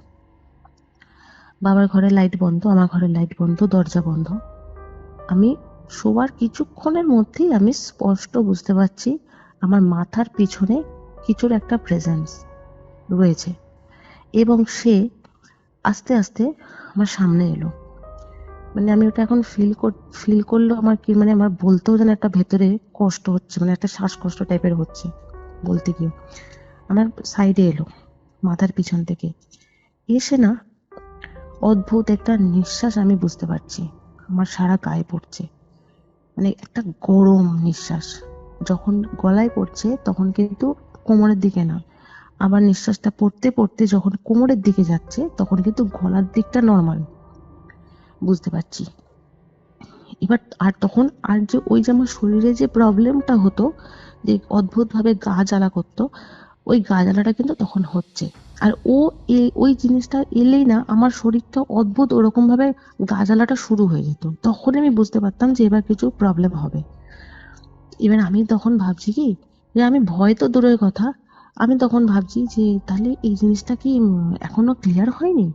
বাবার ঘরে লাইট বন্ধ, আমার ঘরে লাইট বন্ধ, দরজা বন্ধ। আমি শোবার কিছুক্ষণের মধ্যেই আমি স্পষ্ট বুঝতে পারছি আমার মাথার পিছনে কিছুর একটা প্রেজেন্স রয়েছে, এবং সে আস্তে আস্তে আমার সামনে এলো। মানে আমি ওটা এখন ফিল করলেও আমার কি, মানে আমার বলতেও যেন একটা ভেতরে কষ্ট হচ্ছে, মানে একটা শ্বাসকষ্ট টাইপের হচ্ছে বলতে গিয়ে। আমার সাইডে এলো মাথার পিছন থেকে, এসে না অদ্ভুত একটা নিঃশ্বাস আমি বুঝতে পারছি আমার সারা গায়ে পড়ছে, মানে একটা গরম নিঃশ্বাস। যখন গলায় পড়ছে তখন কিন্তু কোমরের দিকে না, আবার নিঃশ্বাসটা পড়তে পড়তে যখন কোমরের দিকে যাচ্ছে তখন কিন্তু গলার দিকটা নর্মাল বুঝতে পারছি। এবার আর তখন আর যে ওই যে আমার শরীরে যে প্রবলেমটা হতো, যে অদ্ভুত ভাবে গা জ্বালা করতো, ওই গা জ্বালাটা কিন্তু তখন হচ্ছে। আর ওই জিনিসটা এলেই না আমার শরীরটা অদ্ভুত ওরকম ভাবে গা জ্বালাটা শুরু হয়ে যেত। তখন আমি বুঝতে পারতাম যে এবার কিছু প্রবলেম হবে। এবার আমি তখন ভাবছি কি, যে আমি ভয় তো দূরের কথা, আমি তখন ভাবছি যে তাহলে এই জিনিসটা কি এখনো ক্লিয়ার হয়নি,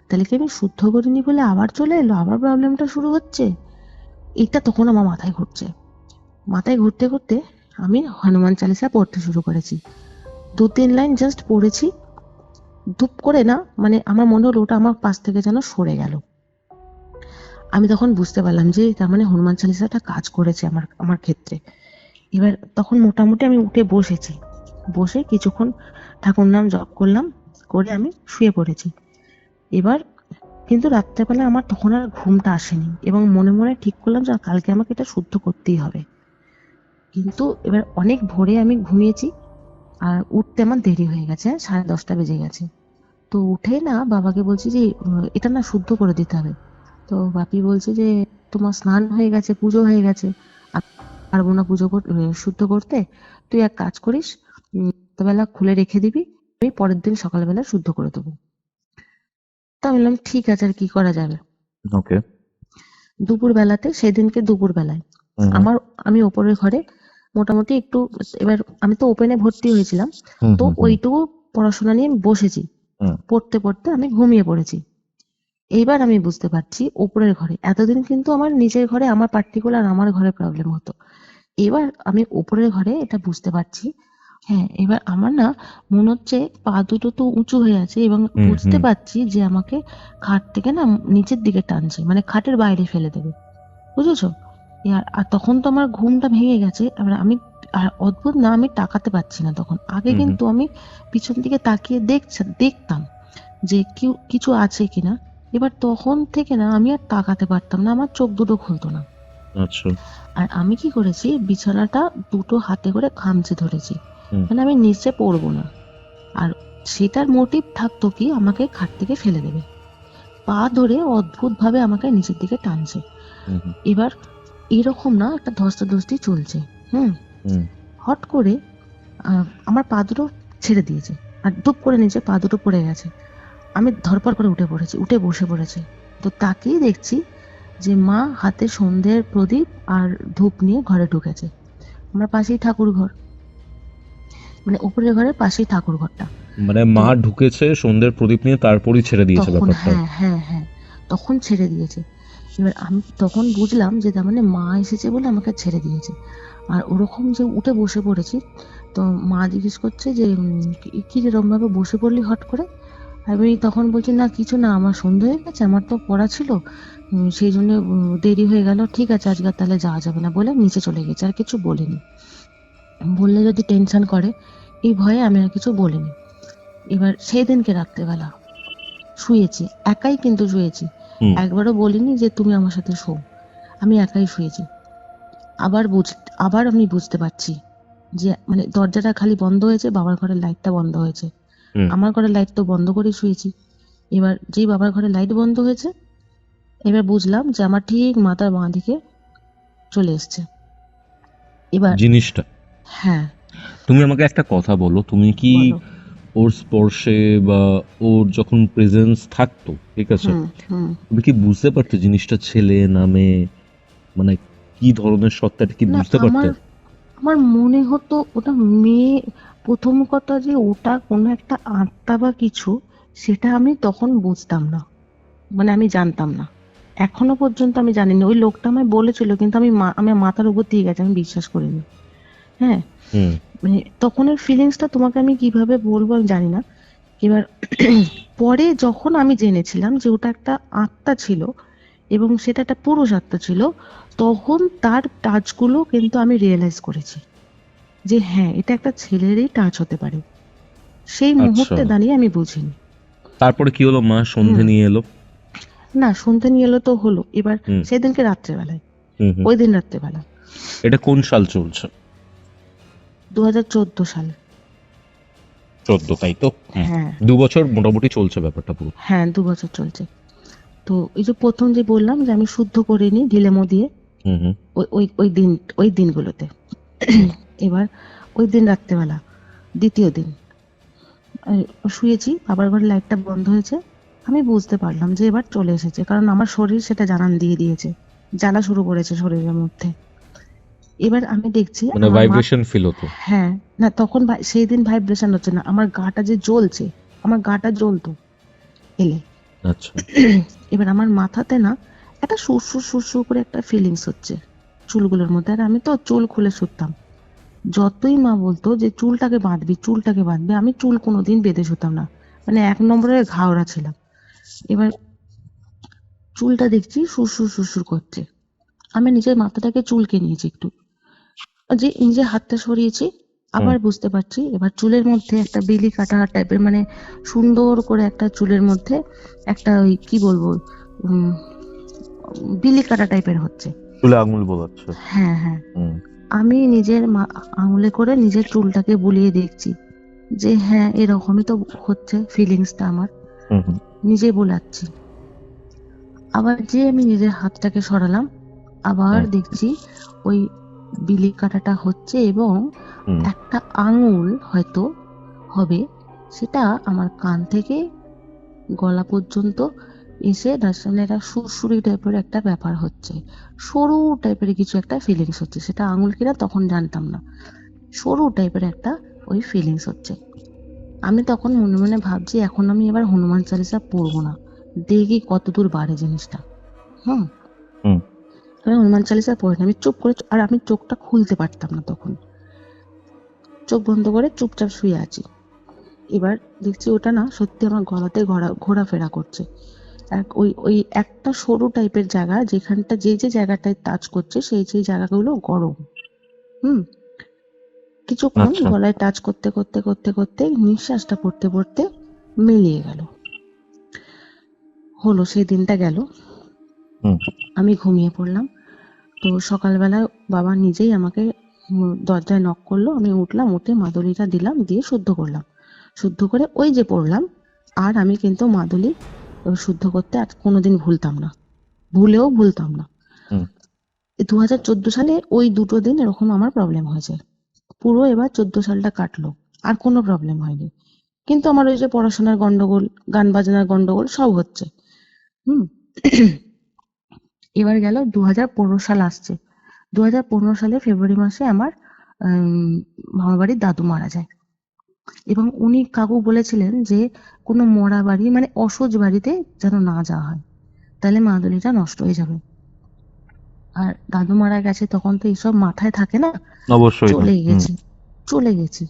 তাহলে কি আমি শুদ্ধ করিনি বলে আবার চলে এলো, আবার প্রবলেমটা শুরু হচ্ছে। এটা তখন আমার মাথায় ঘুরছে। মাথায় ঘুরতে ঘুরতে আমি হনুমান চালিসা পড়তে শুরু করেছি। 2-3 লাইন জাস্ট পড়েছি, ধুপ করে না, মানে আমার মনে হলো ওটা আমার পাশ থেকে যেন সরে গেল। আমি তখন বুঝতে পারলাম যে তার মানে হনুমান চালিসাটা কাজ করেছে আমার ক্ষেত্রে। এবার তখন মোটামুটি আমি উঠে বসেছি, বসে কিছুক্ষণ ঠাকুর নাম জপ করলাম, করে আমি শুয়ে পড়েছি। এবার কিন্তু রাত্রেবেলা আমার তখন আর ঘুমটা আসেনি, এবং মনে মনে ঠিক করলাম যে কালকে আমাকে এটা শুদ্ধ করতেই হবে। কিন্তু এবার অনেক ভোরে আমি ঘুমিয়েছি, আর উঠতে আমার দেরি হয়ে গেছে, 10:30 বেজে গেছে। তো উঠে না বাবাকে বলছি যে এটা না শুদ্ধ করে দিতে হবে। তো বাপি বলছে যে তোমার স্নান হয়ে গেছে, পুজো হয়ে গেছে, আর পারবো না শুদ্ধ করতে, তুই এক কাজ করিস, বেলা খুলে রেখে দিবি, আমি পরের দিন সকালবেলা শুদ্ধ করে দেবো। তা আমি বললাম ঠিক আছে, আর কি করা যাবে। ওকে। দুপুর বেলাতে, সেদিনকে দুপুর বেলায় আমি ওপরের ঘরে মোটামুটি একটু, এবার আমি তো ওপেনে ভর্তি হয়েছিলাম, তো ওইটুকু পড়াশোনা নিয়ে আমি বসেছি, পড়তে পড়তে আমি ঘুমিয়ে পড়েছি। এইবার আমি বুঝতে পারছি ওপরের ঘরে, এতদিন কিন্তু আমার নিজের ঘরে আমার পার্টিকুলার আমার ঘরে প্রবলেম হতো, এবার আমি ওপরের ঘরে এটা বুঝতে পারছি। হ্যাঁ, এবার আমার না মনে হচ্ছে পা দুটো তো উঁচু হয়ে আছে, এবং বুঝতে পারছি যে আমাকে খাট থেকে না নিচের দিকে টানছে, মানে খাটের বাইরে ফেলে দেবে, বুঝেছো? আর তখন তো আমার ঘুমটা ভেঙে গেছে। এবার আমি, আর অদ্ভুত না, আমি তাকাতে পারছি না তখন। আগে কিন্তু আমি পিছন দিকে তাকিয়ে দেখতাম যে কিছু আছে কিনা। এবার তখন থেকে না আমি আর তাকাতে পারতাম না, আমার চোখ দুটো খুলতো না। আচ্ছা। আর আমি কি করেছি, বিছানাটা দুটো হাতে করে খামচে ধরেছি, মানে আমি নিচে পড়বো না। আর সেটার মোটিভ থাকতো কি, আমাকে খাট থেকে ফেলে দেবে। পা ধরে অদ্ভুত ভাবে আমাকে নিচের দিকে টানছে। এবার এরকম না একটা ধস্তাধস্তি চলছে। হট করে আমার পা দুটো ছেড়ে দিয়েছে, আর ধুপ করে নিচে পা দুটো পড়ে গেছে। আমি ধরপড় করে উঠে বসে পড়েছি। তো তাকেই দেখছি যে মা হাতে সন্ধ্যের প্রদীপ আর ধূপ নিয়ে ঘরে ঢুকেছে। আমার পাশেই ঠাকুর ঘর, মানে উপরের ঘরের পাশেই ঠাকুর ঘরটা। মানে মা ঢুকেছে সন্ধ্যের প্রদীপ নিয়ে, তারপরই ছেড়ে দিয়েছে তখন ব্যাপারটা। হ্যাঁ, তখন ছেড়ে দিয়েছে। এবার আমি তখন বুঝলাম যে তার মানে মা এসেছে বলে আমাকে ছেড়ে দিয়েছে। আর ওরকম যে উঠে বসে পড়েছি, তো মা জিজ্ঞেস করছে যে কি রে, এরকম ভাবে বসে পড়লি হট করে? আমি তখন বলছি না কিছু না, আমার সন্ধ্যা হয়ে গেছে, আমার তো পড়া ছিল, সেই জন্য দেরি হয়ে গেল, ঠিক আছে আজকে তাহলে যাওয়া যাবে না বলে নিচে চলে গেছে, আর কিছু বলিনি। বললে যদি টেনশন করে, এই ভয়ে আমি আর কিছু বলিনি। এবার সেই দিনকে রাত্রেবেলা শুয়েছি, একাই কিন্তু শুয়েছি, একবারও বলিনি যে তুমি আমার সাথে শো, আমি একাই শুয়েছি। আবার আমি বুঝতে পারছি যে মানে দরজাটা খালি বন্ধ হয়েছে, বাবার ঘরের লাইটটা বন্ধ হয়েছে। আমার ঘরের লাইট তো বন্ধ করে শুয়েছি। এবার যেই বাবার ঘরে লাইট বন্ধ হয়েছে, এবার বুঝলাম যে আমার ঠিক মাথার বাঁ দিকে চলে এসছে। এবার জিনিসটা, হ্যাঁ, তুমি আমাকে একটা কথা বলো, তুমি কি বলো। ওর স্পর্শে বা ওর যখন প্রেজেন্স থাকতো, ঠিক আছে, হুম হুম তুমি কি বুঝতে পারতে জিনিসটা ছেলে না মেয়ে, মানে কি ধরনের সত্তাটা কি না, বুঝতে পারতে? আমার আমার মনে হতো ওটা মেয়ে। প্রথম কথা যে ওটা কোনো একটা আত্মা বা কিছু, সেটা আমি তখন বুঝতাম না, মানে আমি জানতাম না। এখনো পর্যন্ত আমি জানি না। ওই লোকটা আমায় বলেছিল, কিন্তু আমার মাথার উপর দিয়ে গেছে, আমি বিশ্বাস করিনি। হ্যাঁ, হুম। মানে তখনের ফিলিংসটা তোমাকে আমি কিভাবে বলবো আমি জানি না। এবার পরে যখন আমি জেনেছিলাম যে ওটা একটা আত্মা ছিল এবং সেটা একটা পুরুষ আত্মা ছিল, তখন তার টাচগুলো কিন্তু আমি রিয়েলাইজ করেছি যে হ্যাঁ, এটা একটা ছেলেরই টাচ হতে পারে। সেই আচ্ছা, মুহূর্তে দাঁড়িয়ে আমি বুঝিনি। তারপরে কি হলো? মা সন্ধে হুম, নিয়ে এলো? না, সন্ধ্যে নিয়ে এলো তো হলো। এবার হুম সেদিনকে রাত্রেবেলায়, হুম হুম। ওই দিন রাত্রেবেলা, এটা কোন সাল চলছে? 2014 সালে। 14, তাই তো? হুম। হ্যাঁ 2 বছর মোটামুটি চলছে ব্যাপারটা পুরো। হ্যাঁ, 2 বছর চলছে। তো এই যে প্রথম যে বললাম যে আমি শুদ্ধ করিনি ঢিলেমো দিয়ে, হুম হুম ওই ওই ওই দিন, ওই দিনগুলোতে। হুম এবার ওই দিন রাত্রেবেলা, দ্বিতীয় দিন, শুয়েছি, বাবার ঘরে লাইটটা বন্ধ হয়েছে। আমি বুঝতে পারলাম যে এবার চলে এসেছে, কারণ আমার শরীর সেটা জানান দিয়ে দিয়েছে, জ্বালা শুরু করেছে শরীরের মধ্যে। এবার আমি দেখছি মানে আমার মা। ভাইব্রেশন ফিল হতো? হ্যাঁ, না তখন সেই দিন ভাইব্রেশন হচ্ছে না, আমার গাটা যে জ্বলছে, আমার গাটা জ্বলতো এলে। আচ্ছা। এবার আমার মাথাতে না একটা সুরসুর সুরসুর করে একটা ফিলিংস হচ্ছে চুলগুলোর মধ্যে। আর আমি তো চুল খুলে শুতাম। যতই মা বলতো যে চুলটাকে বাঁধবি, চুলটাকে বাঁধবি, আমি চুল কোনোদিন বেঁধে শুতাম না, মানে 1 নম্বরের ঘাওড়া ছিলাম। এবার চুলটা দেখছি সুরসুর সুরসুর করছে। আমি নিজের মাথাটাকে চুলকে নিয়েছি একটু, যে নিজের হাতটা সরিয়েছি, হুম। আবার বুঝতে পারছি এবার চুলের মধ্যে একটা বিলি কাটা টাইপের, মানে সুন্দর করে একটা চুলের মধ্যে একটা ওই কি বলবো, উম, বিলি কাটা টাইপের হচ্ছে। চুলে আঙুল বোলাচ্ছে? হ্যাঁ হ্যাঁ, হুম আমি নিজের আঙুলে করে নিজের চুলটাকে বুলিয়ে দেখছি যে হ্যাঁ, এরকমই তো হচ্ছে ফিলিংসটা আমার। হুম হুম নিজে বোলাচ্ছি। আবার যে আমি নিজের হাতটাকে সরালাম, আবার হুম দেখছি ওই বিলি কাটাটা হচ্ছে, এবং হুম। একটা আঙুল হয়তো হবে, সেটা আমার কান থেকে গলা পর্যন্ত এসে তার সামনে একটা সুরসুরি টাইপের একটা ব্যাপার হচ্ছে। সরু টাইপের কিছু একটা ফিলিংস হচ্ছে, সেটা আঙুল কিনা তখন জানতাম না। সরু টাইপের একটা ওই ফিলিংস হচ্ছে। আমি তখন মনে মনে ভাবছি এখন আমি এবার হনুমান চালিসা পড়বো না, দেখি কতদূর বাড়ে জিনিসটা। হুম, হুম। আমি হনুমান চালিসা পড়ি না, আমি চুপ করে, আর আমি চোখটা খুলতে পারতাম না তখন, চোখ বন্ধ করে চুপচাপ শুয়ে আছি। এবার দেখছি ওটা না সত্যি আমার গলাতে ঘোরাফেরা করছে। ওই ওই একটা সরু টাইপের জায়গা, যেখানটা যে জায়গাটায় টাচ করছে সেই জায়গাগুলো গরম। হুম, কিছুক্ষণ আচ্ছা। গলায় টাচ করতে করতে করতে করতে নিঃশ্বাসটা পড়তে পড়তে মিলিয়ে গেল। হলো, সেই দিনটা গেল। হুম আমি ঘুমিয়ে পড়লাম। তো সকালবেলায় বাবা নিজেই আমাকে দরজায় নক করলো। আমি উঠলাম, উঠে মাদুলিটা দিলাম, দিয়ে শুদ্ধ করলাম। শুদ্ধ করে ওই যে পড়লাম। আর আমি কিন্তু মাদুলি শুদ্ধ করতে আর কোনোদিন ভুলতাম না, ভুলেও ভুলতাম না। হুম। 2014 সালে ওই দুটো দিন এরকম আমার প্রবলেম হয়েছে। পুরো এবার 14 সালটা কাটলো, আর কোনো প্রবলেম হয়নি। কিন্তু আমার ওই যে পড়াশোনার গন্ডগোল, গান বাজনার গন্ডগোল সব হচ্ছে। হুম। এবার গেল 2015 সাল আসছে। 2015 সালে ফেব্রুয়ারি মাসে আমার মামার বাড়ির দাদু মারা যায়। এবং উনি কাকু বলেছিলেন যে কোনো মরা বাড়ি, মানে অসুচ বাড়িতে যেন না যাওয়া হয়, তাহলে মাদুলিটা নষ্ট হয়ে যাবে। আর দাদু মারা গেছে তখন তো এইসব মাথায় থাকে না। অবশ্যই না। চলে হুম গেছি, চলে গেছি।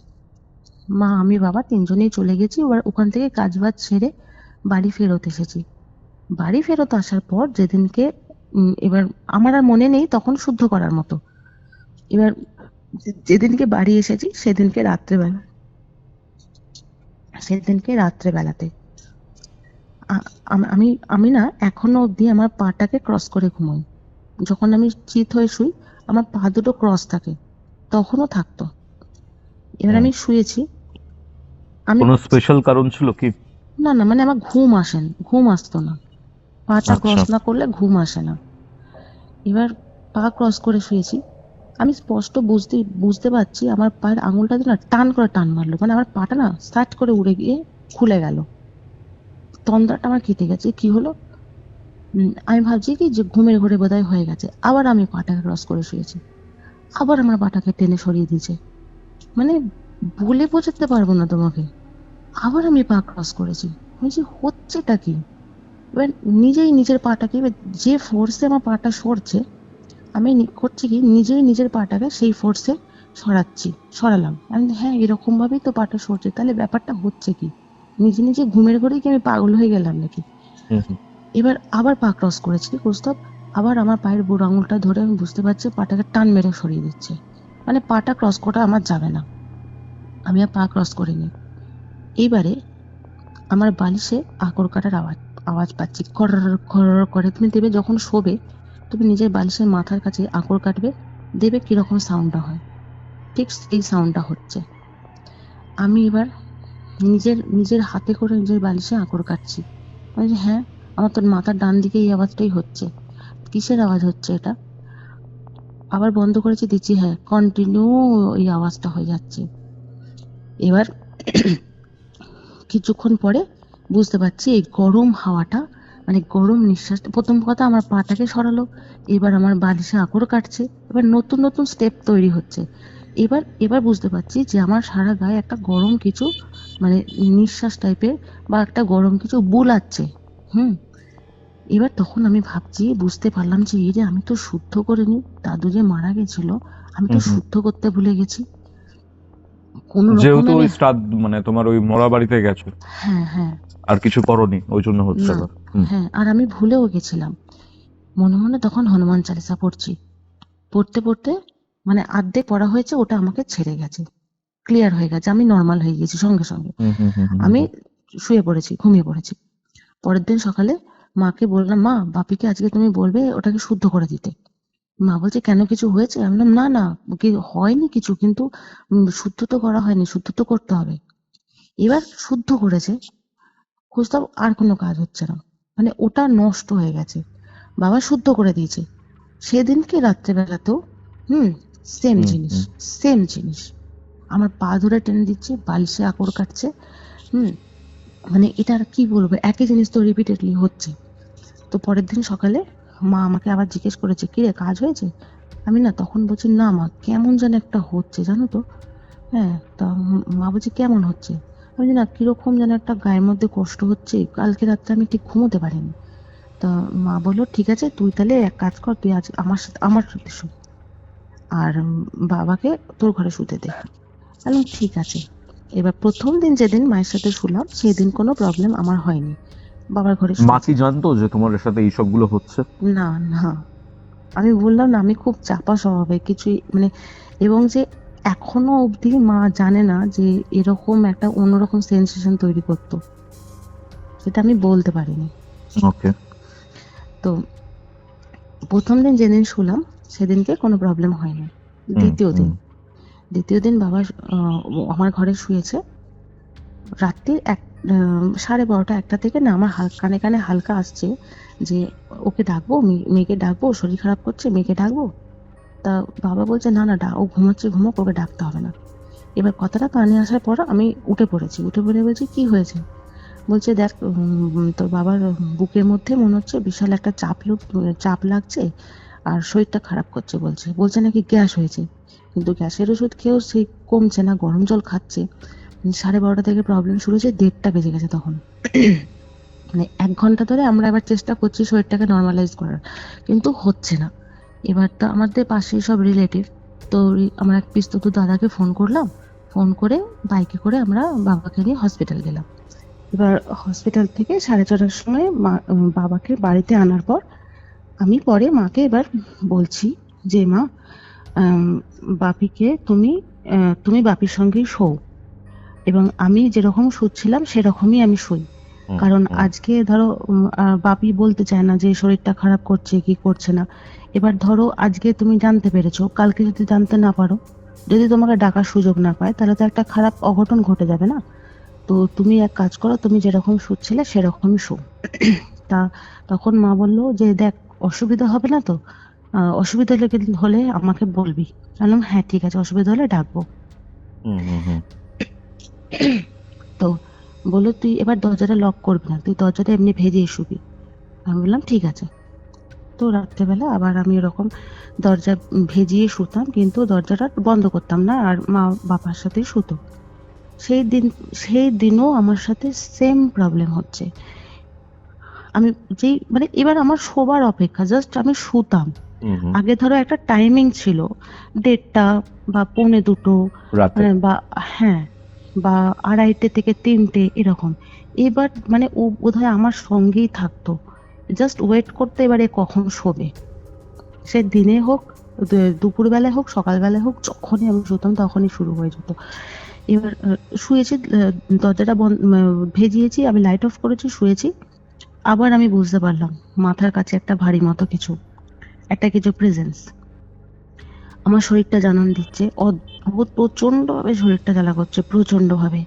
মা, আমি, বাবা তিনজনেই চলে গেছি। এবার ওখান থেকে কাজ বাজ ছেড়ে বাড়ি ফেরত এসেছি। বাড়ি ফেরত আসার পর যেদিনকে এবার আমার আর মনে নেই তখন শুদ্ধ করার মতো। এবার যেদিনকে বাড়ি এসেছি সেদিনকে রাত্রেবেলাতে আমি আমি না এখনো অব্দি আমার পাটাকে ক্রস করে ঘুমোই। যখন আমি চিত হয়ে শুই, আমার পা দুটো ক্রস থাকে, তখনও থাকতো। এবার হুম। আমি শুয়েছি, আমি কোনো স্পেশাল কারণ ছিল কি? না না, মানে আমার ঘুম আসতো না। পাটা আচ্ছা। ক্রস না করলে ঘুম আসে না। এবার পা ক্রস করে শুয়েছি, আমি স্পষ্ট বুঝতে পারছি আমার পায়ের আঙুলটা দিয়ে না টান করে টান মারলো, মানে আমার পাটা না সাট করে উড়ে গিয়ে খুলে গেল, তন্দ্রাটা আমার কেটে গেছে। কি হলো, আমি ভাবছি কি যে ঘুমের ঘোরে বোধহয় হয়ে গেছে। আবার আমি পাটাকে ক্রস করে শুয়েছি, আবার আমার পাটাকে টেনে সরিয়ে দিয়েছে, মানে বলে বোঝাতে পারবো না তোমাকে। আবার আমি পা ক্রস করেছি, বলছি হচ্ছেটা কি। এবার নিজেই নিজের পাটাকে, এবার যে ফোর্সে আমার পাটা সরছে, আমি করছি কি নিজেই নিজের পাটাকে সেই ফোর্সে সরালাম। আমি হ্যাঁ এরকম ভাবেই তো পাটা সরছে, তাহলে ব্যাপারটা হচ্ছে কি, নিজে নিজে ঘুমের ঘরেই কি আমি পাগল হয়ে গেলাম নাকি। এবার আবার পা ক্রস করেছি কৌস্তব, আবার আমার পায়ের বুড়ো আঙুলটা ধরে আমি বুঝতে পারছি পাটাকে টান মেরে সরিয়ে দিচ্ছে, মানে পাটা ক্রস করা আমার যাবে না, আমি আর পা ক্রস করিনি। এইবারে আমার বালিশে আকর কাটার আওয়াজ পাচ্ছি, খর খর করে। তুমি দেবে যখন শোবে, তুমি নিজের বালিশের মাথার কাছে আকর কাটবে, দেবে কিরকম সাউন্ডটা হয়, ঠিক এই সাউন্ডটা হচ্ছে। আমি এবার নিজের হাতে করে নিজের বালিশে আকর কাটছি, বলছি হ্যাঁ আমার তোর মাথার ডান দিকে এই আওয়াজটাই হচ্ছে, কিসের আওয়াজ হচ্ছে এটা। আবার বন্ধ করেছি, দিচ্ছি, হ্যাঁ কন্টিনিউ এই আওয়াজটা হয়ে যাচ্ছে। এবার কিছুক্ষণ পরে বুঝতে পারছি এই গরম হাওয়াটা, মানে গরম নিঃশ্বাসটা, প্রথম কথা আমার পাটাকে সরালো, এবার আমার বালিশে আকর কাটছে, এবার নতুন নতুন স্টেপ তৈরি হচ্ছে। এবার বুঝতে পারছি যে আমার সারা গায়ে একটা গরম কিছু, মানে নিঃশ্বাস টাইপের বা একটা গরম কিছু বুলাচ্ছে। এবার তখন আমি ভাবছি, বুঝতে পারলাম যে এই রে আমি তো শুদ্ধ করিনি, দাদু যে মারা গেছিল আমি তো শুদ্ধ করতে ভুলে গেছি কোন যেহেতু রকমে। ওই শ্রাদ্ধ মানে তোমার ওই মরা বাড়িতে গেছো, হ্যাঁ হ্যাঁ আর কিছু করনি, ওই জন্য হচ্ছে না, আবার। হ্যাঁ আর আমি ভুলেও গেছিলাম। মনে মনে তখন হনুমান চালিসা পড়ছি, পড়তে পড়তে মানে আর্ধেক পড়া হয়েছে, ওটা আমাকে ছেড়ে গেছে, ক্লিয়ার হয়ে গেছে, আমি নর্মাল হয়ে গেছি সঙ্গে সঙ্গে। আমি শুয়ে পড়েছি, ঘুমিয়ে পড়েছি। পরের দিন সকালে মাকে বললাম, মা বাপিকে আজকে তুমি বলবে ওটাকে শুদ্ধ করে দিতে। মা বলছে কেন, কিছু হয়েছে? আমি বললাম না না হয়নি কিছু, কিন্তু শুদ্ধ তো করা হয়নি, শুদ্ধ তো করতে হবে। এবার শুদ্ধ করেছে, খুঁজতাম আর কোনো কাজ হচ্ছে না, মানে ওটা নষ্ট হয়ে গেছে, বাবা শুদ্ধ করে দিয়েছে। সেদিনকে রাত্রেবেলাতেও সেম জিনিস, সেম জিনিস, আমার পা ধরে টেনে দিচ্ছে, বালিশে আকর কাটছে। মানে এটা আর কি বলবো, একই জিনিস তো রিপিটেডলি হচ্ছে। তো পরের দিন সকালে মা আমাকে আবার জিজ্ঞেস করেছে, কি রে কাজ হয়েছে? আমি না তখন বলছি, না মা কেমন যেন একটা হচ্ছে জানো তো। হ্যাঁ, তা মা বলছে কেমন হচ্ছে? আমি বলছি, না কিরকম যেন একটা গায়ের মধ্যে কষ্ট হচ্ছে, কালকে রাত্রে আমি ঠিক ঘুমোতে পারিনি। তা মা বললো ঠিক আছে, তুই তাহলে এক কাজ কর, তুই আজ আমার সাথে শু, আর বাবাকে তোর ঘরে শুতে দে। আমি ঠিক আছে। এবার প্রথম দিন যেদিন মায়ের সাথে শুলাম সেদিন কোনো প্রবলেম আমার হয়নি, বাবার ঘরে মা শুয়েছি। কি জানতো যে তোমার সাথে এইসব গুলো হচ্ছে? না না, আমি বললাম না আমি খুব চাপা স্বভাবের কিছুই, মানে এবং যে এখনো অবধি মা জানে না যে এরকম একটা অন্যরকম সেন্সেশন তৈরি করতো, সেটা আমি বলতে পারিনি। ওকে। তো প্রথম দিন যেদিন শুলাম সেদিনকে কোনো প্রবলেম হয়নি। দ্বিতীয় দিন বাবা আমার ঘরে শুয়েছে, রাত্রির 12:30 1টা থেকে না আমার কানে কানে হালকা আসছে যে ওকে ডাকবো, মেয়েকে ডাকবো, শরীর খারাপ করছে, মেয়েকে ডাকবো। তা বাবা বলছে না না ও ঘুমাচ্ছে, ঘুমোক, ওকে ডাকতে হবে না। এবার কথাটা কানে আসার পর আমি উঠে পড়ে বলছি কি হয়েছে? বলছে দেখ তোর বাবার বুকের মধ্যে মনে হচ্ছে বিশাল একটা চাপ লাগছে আর শরীরটা খারাপ করছে, বলছে নাকি গ্যাস হয়েছে, কিন্তু গ্যাসের ওষুধ খেয়েও সে কমছে না, গরম জল খাচ্ছে। 12:30 থেকে প্রবলেম শুরু হয়েছে, 1:30টা বেজে গেছে তখন। মানে 1 ঘন্টা ধরে আমরা এবার চেষ্টা করছি শরীরটাকে নর্মালাইজ করার, কিন্তু হচ্ছে না। এবার তো আমাদের পাশেই সব রিলেটিভ, তো আমার এক পিস্তত দাদাকে ফোন করলাম, ফোন করে বাইকে করে আমরা বাবাকে নিয়ে হসপিটাল গেলাম। এবার হসপিটাল থেকে 4:30টার সময় বাবাকে বাড়িতে আনার পর আমি পরে মাকে এবার বলছি যে মা বাপিকে তুমি বাপির সঙ্গেই শোও, এবং আমি যেরকম শুচ্ছিলাম সেরকমই আমি শুই। কারণ আজকে ধরো বাপি বলতে চায় না যে শরীরটা খারাপ করছে কি করছে না। এবার ধরো আজকে তুমি জানতে পেরেছো, কালকে যদি জানতে না পারো, যদি তোমাকে ডাকার সুযোগ না পায়, তাহলে তো একটা খারাপ অঘটন ঘটে যাবে না। তো তুমি এক কাজ করো, তুমি যেরকম শুচ্ছিলে সেরকমই শো। তা তখন মা বললো যে দেখ অসুবিধা হবে না তো, অসুবিধা হলে আমাকে বলবি। আমি বললাম হ্যাঁ ঠিক আছে, অসুবিধা হলে ডাকবো। হুম হুম হুম তো বললো তুই এবার দরজাটা লক করবি না, তুই দরজাটা এমনি ভেজিয়ে শুবি। আমি বললাম ঠিক আছে। তো রাত্রেবেলা আবার আমি এরকম দরজা ভেজিয়ে শুতাম, কিন্তু দরজাটা বন্ধ করতাম না, আর মা বাবার সাথেই শুতো। সেই দিনও আমার সাথে সেম প্রবলেম হচ্ছে। আমি যেই মানে এবার আমার শোবার অপেক্ষা, জাস্ট আমি শুতাম। হুম হুম। আগে ধরো একটা টাইমিং ছিল, 1:30 বা 1:45 রাতে বা হ্যাঁ, বা 2:30 থেকে 3টে এরকম। এবার মানে ও বোধহয় আমার সঙ্গেই থাকতো, জাস্ট ওয়েট করতে এবারে কখন শোবে। সে দিনে হোক, দুপুরবেলায় হোক, সকালবেলায় হোক, যখনই আমি শুতাম তখনই শুরু হয়ে যেত। এবার শুয়েছি, দরজাটা ভেজিয়েছি, আমি লাইট অফ করেছি, শুয়েছি। আবার আমি বুঝতে পারলাম মাথার কাছে একটা ভারী মতো কিছু, একটা কিছু প্রেজেন্স আমার শরীরটা জানান দিচ্ছে। অদ্ভুত প্রচন্ড ভাবে শরীরটা জ্বালা করছে, প্রচন্ড ভাবে।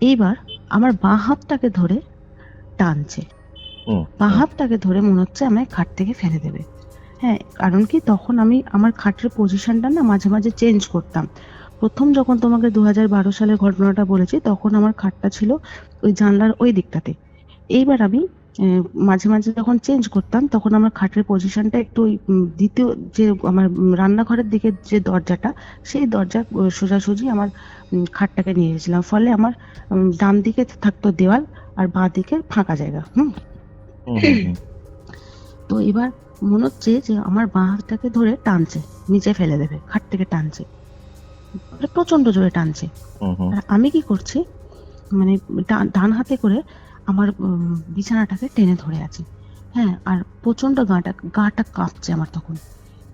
এইবার আমার বাঁ হাতটাকে ধরে টানছে, হুম বাঁ হুম হাতটাকে ধরে মনে হচ্ছে আমায় খাট থেকে ফেলে দেবে। হ্যাঁ, কারণ কি তখন আমি আমার খাটের পজিশনটা না মাঝে মাঝে চেঞ্জ করতাম। প্রথম যখন তোমাকে 2012 সালের ঘটনাটা বলেছি, তখন আমার খাটটা ছিল ওই জানলার ওই দিকটাতে। এইবার আমি মাঝে মাঝে যখন চেঞ্জ করতাম, তখন আমার খাটের পজিশনটা একটু ওই দ্বিতীয় যে আমার রান্নাঘরের দিকে যে দরজাটা, সেই দরজা সোজাসুজি আমার খাটটাকে নিয়ে গেছিলাম। ফলে আমার ডান দিকে থাকতো দেওয়াল, আর বাঁ দিকে ফাঁকা জায়গা। হুম হুম হুম তো এবার মনে হচ্ছে যে আমার বাঁ হাতটাকে ধরে টানছে, নিচে ফেলে দেবে, খাট থেকে টানছে, মানে প্রচন্ড জোরে টানছে। হুম হুম। আর আমি কি করছি, মানে ডান হাতে করে আমার বিছানাটাকে টেনে ধরে আছি। হ্যাঁ, আর প্রচন্ড গাটা কাঁপছে আমার তখন।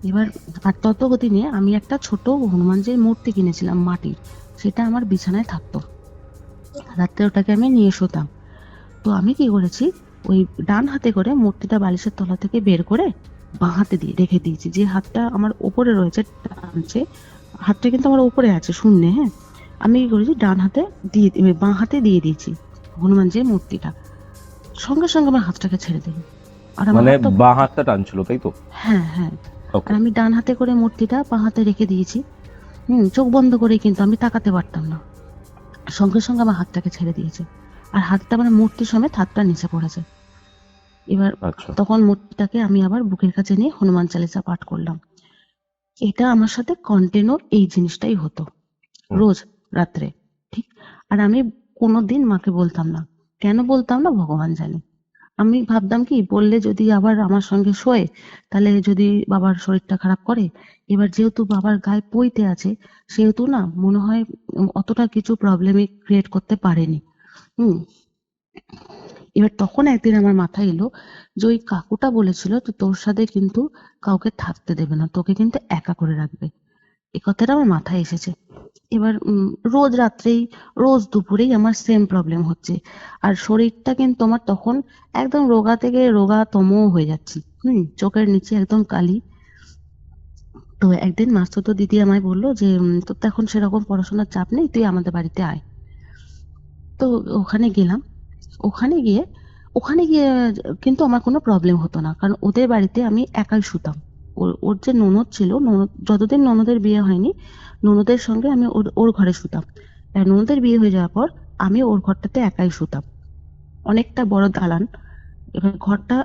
এবার আর তত গতি নিয়ে আমি একটা ছোট হনুমানজির মূর্তি কিনেছিলাম মাটির, সেটা আমার বিছানায় থাকতো। রাত্রে ওটাকে আমি নিয়ে শুতাম। তো আমি কি করেছি, ওই ডান হাতে করে মূর্তিটা বালিশের তলা থেকে বের করে বাঁ হাতে দিয়ে রেখে দিয়েছি। যে হাতটা আমার ওপরে রয়েছে টানছে, হাতটা কিন্তু আমার ওপরে আছে শূন্যে। হ্যাঁ, আমি কি করেছি, ডান হাতে দিয়ে বাঁ হাতে দিয়ে দিয়েছি হনুমানজির মূর্তিটা। সঙ্গে সঙ্গে আমার হাতটাকে ছেড়ে দিল, আর আমার মানে হাতটা বাঁ হাতটা টানছিল তাই তো? হ্যাঁ হ্যাঁ। ওকে। আর আমি ডান হাতে করে মূর্তিটা বাঁ হাতে রেখে দিয়েছি। চোখ বন্ধ করে, কিন্তু আমি তাকাতে পারতাম না। সঙ্গে সঙ্গে আমার হাতটাকে ছেড়ে দিয়েছে, আর হাতটা মানে মূর্তি সমেত হাতটা নিচে পড়েছে। এবার আচ্ছা। তখন মূর্তিটাকে আমি আবার বুকের কাছে নিয়ে হনুমান চালিসা পাঠ করলাম। এটা আমার সাথে কন্টিনিউ এই জিনিসটাই হতো, হুম। রোজ রাত্রে। ঠিক। আর আমি কোনোদিন মাকে বলতাম না। কেন বলতাম না ভগবান জানে। আমি ভাবতাম কি, বললে যদি আবার আমার সঙ্গে শোয়, তাহলে যদি বাবার শরীরটা খারাপ করে। এবার যেহেতু বাবার গায়ে পইতে আছে, সেহেতু না মনে হয় অতটা কিছু প্রবলেমই ক্রিয়েট করতে পারেনি। হুম। এবার তখন একদিন আমার মাথায় এলো যে ওই কাকুটা বলেছিল যে তোর সাথে কিন্তু কাউকে থাকতে দেবে না, তোকে কিন্তু একা করে রাখবে। এই কথাটা আমার মাথায় এসেছে। এবার রোজ রাত্রেই, রোজ দুপুরেই আমার সেম প্রবলেম হচ্ছে। আর শরীরটা কিন্তু আমার তখন একদম রোগা থেকে রোগাতম হয়ে যাচ্ছি। চোখের নিচে একদম কালি। তো একদিন মাস্তুতো দিদি আমায় বললো যে তোর তো এখন সেরকম পড়াশোনার চাপ নেই, তুই আমাদের বাড়িতে আয়। তো ওখানে গেলাম। ওখানে গিয়ে ওখানে গিয়ে কিন্তু আমার কোনো প্রবলেম হতো না, কারণ ওদের বাড়িতে আমি একাই শুতাম। ওর যে ননদ ছিল, ননদ যতদিন ননদের বিয়ে হয়নি, ননদের সঙ্গে আমি ওর ঘরে শুতাম। আর ননদের বিয়ে হয়ে যাওয়ার পর আমি ওর ঘরটাতে একাই শুতাম। অনেকটা বড় দালান। এবার ঘরটা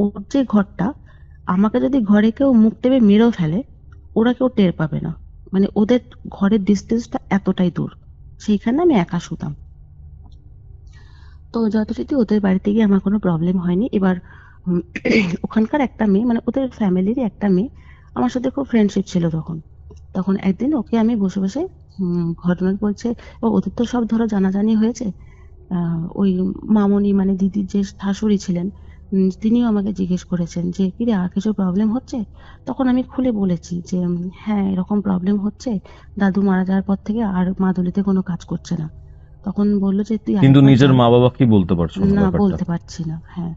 ওর যে ঘরটা, আমাকে যদি ঘরে কেউ মুখ টেপে মেরেও ফেলে, ওরা কেউ টের পাবে না। মানে ওদের ঘরের ডিস্টেন্সটা এতটাই দূর, সেইখানে আমি একা শুতাম। তো যথারীতি ওদের বাড়িতে গিয়ে আমার কোনো প্রবলেম হয়নি। এবার উম, ওখানকার একটা মেয়ে, মানে ওদের ফ্যামিলিরই একটা মেয়ে, আমার সাথে খুব ফ্রেন্ডশিপ ছিল তখন। তখন একদিন ওকে আমি বসে বসে ঘটনা বলছে, ও ওদের তো সব ধরো জানাজানি হয়েছে। ওই মামনি মানে দিদির যে শাশুড়ি ছিলেন, তিনিও আমাকে জিজ্ঞেস করেছেন যে কিরে আর কিছু প্রবলেম হচ্ছে। তখন আমি খুলে বলেছি যে হ্যাঁ এরকম প্রবলেম হচ্ছে, দাদু মারা যাওয়ার পর থেকে আর মাদুলিতে কোনো কাজ করছে না। তখন বললো যে তুই কিন্তু আরেকবার নিজের যা। মা বাবা কি বলতে পারছো না না, ব্যাপারটা? বলতে পারছি না। হ্যাঁ।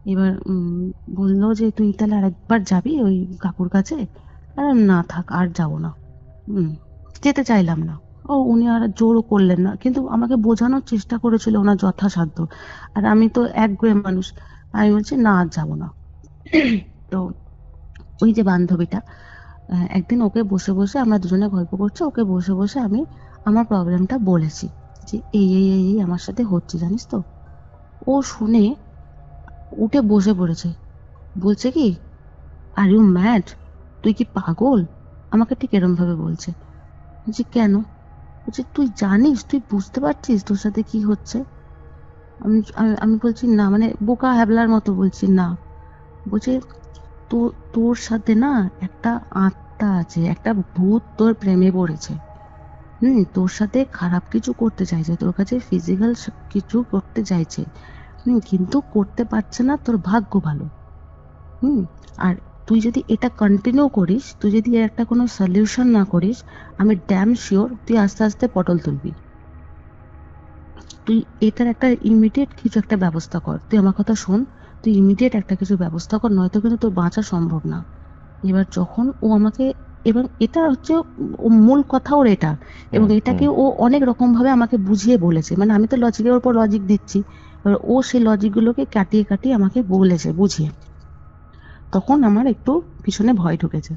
এবার বললো যে তুই তাহলে আরেকবার যাবি ওই কাকুর কাছে। আর না থাক, আর যাবো না। যেতে চাইলাম না। উনি আর জোরও করলেন না, কিন্তু আমাকে বোঝানোর চেষ্টা করেছিল ওনার যথাসাধ্য। আর আমি তো একগুঁয়ে মানুষ, আমি বলছি না আর যাবো না। তো ওই যে বান্ধবীটা, একদিন ওকে বসে বসে আমরা দুজনে গল্প করছি, ওকে বসে বসে আমি আমার প্রবলেমটা বলেছি যে এই এই এই এই আমার সাথে হচ্ছে জানিস তো। ও শুনে উঠে বসে পড়েছে, বলছে কি, আর ইউ ম্যাড, তুই কি পাগল? আমাকে ঠিক এরম ভাবে বলছে। বলছি কেন? বলছে তুই জানিস, তুই বুঝতে পারছিস তোর সাথে কি হচ্ছে? আমি বলছি না, মানে বোকা হ্যাবলার মতো বলছি না। বলছে তোর তোর সাথে না একটা আত্মা আছে, একটা ভূত তোর প্রেমে পড়েছে। তোর সাথে খারাপ কিছু করতে চাইছে, তোর কাছে ফিজিক্যাল কিছু করতে চাইছে, কিন্তু করতে পারছে না, তোর ভাগ্য ভালো। হুম আর তুই যদি এটা কন্টিনিউ করিস, তুই যদি এর একটা কোনো সলিউশন না করিস, আমি ড্যাম শিওর তুই আস্তে আস্তে পটল তুলবি। তুই এটার একটা ইমিডিয়েট কিছু একটা ব্যবস্থা কর, তুই আমার কথা শোন, তুই ইমিডিয়েট একটা কিছু ব্যবস্থা কর, নয়তো কিন্তু তোর বাঁচা সম্ভব না। এবার যখন ও আমাকে, এবং এটা হচ্ছে মূল কথা ওর এটা, এবং এটাকে ও অনেক রকম ভাবে আমাকে বুঝিয়ে বলেছে, মানে আমি তো লজিকের উপর লজিক দিচ্ছি, এবার ও সেই লজিকগুলোকে কাটিয়ে কাটিয়ে আমাকে বলেছে বুঝিয়ে। তখন আমার একটু পিছনে ভয় ঢুকেছে।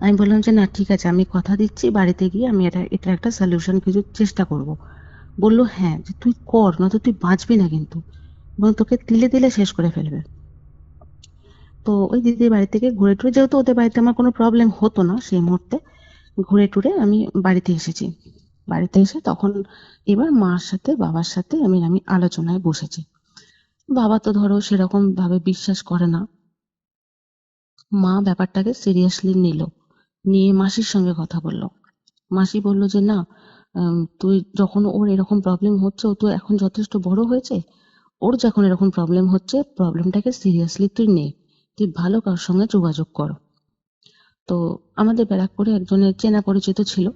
আমি বললাম যে না ঠিক আছে, আমি কথা দিচ্ছি বাড়িতে গিয়ে আমি এটার একটা সলিউশন কিছু চেষ্টা করব। বললো হ্যাঁ, যে তুই কর, নয়তো তুই বাঁচবি না কিন্তু, এবং তোকে তিলে তিলে শেষ করে ফেলবে। তো ওই দিদির বাড়ি থেকে ঘুরে টুরে, যেহেতু ওদের বাড়িতে আমার কোনো প্রবলেম হতো না সেই মুহূর্তে, ঘুরে টুরে আমি বাড়িতে এসেছি। বাড়িতে এসে তখন এবার মার সাথে বাবার সাথে আমি আলোচনায় বসেছি। বাবা তো ধরো সেরকম ভাবে বিশ্বাস করে না। মা ব্যাপারটাকে সিরিয়াসলি নিল, নিয়ে মাসির সঙ্গে কথা বলল। মাসি বলল যে না, তুই যখন ওর এরকম প্রবলেম হচ্ছে, ও তো এখন যথেষ্ট বড় হয়েছে, ওর যখন এরকম প্রবলেম হচ্ছে, প্রবলেমটাকে সিরিয়াসলি তুই নে, তুই ভালো কারোর সঙ্গে যোগাযোগ কর। তো আমাদের ব্যারাকপুরে একজনের চেনা পরিচিত ছিল,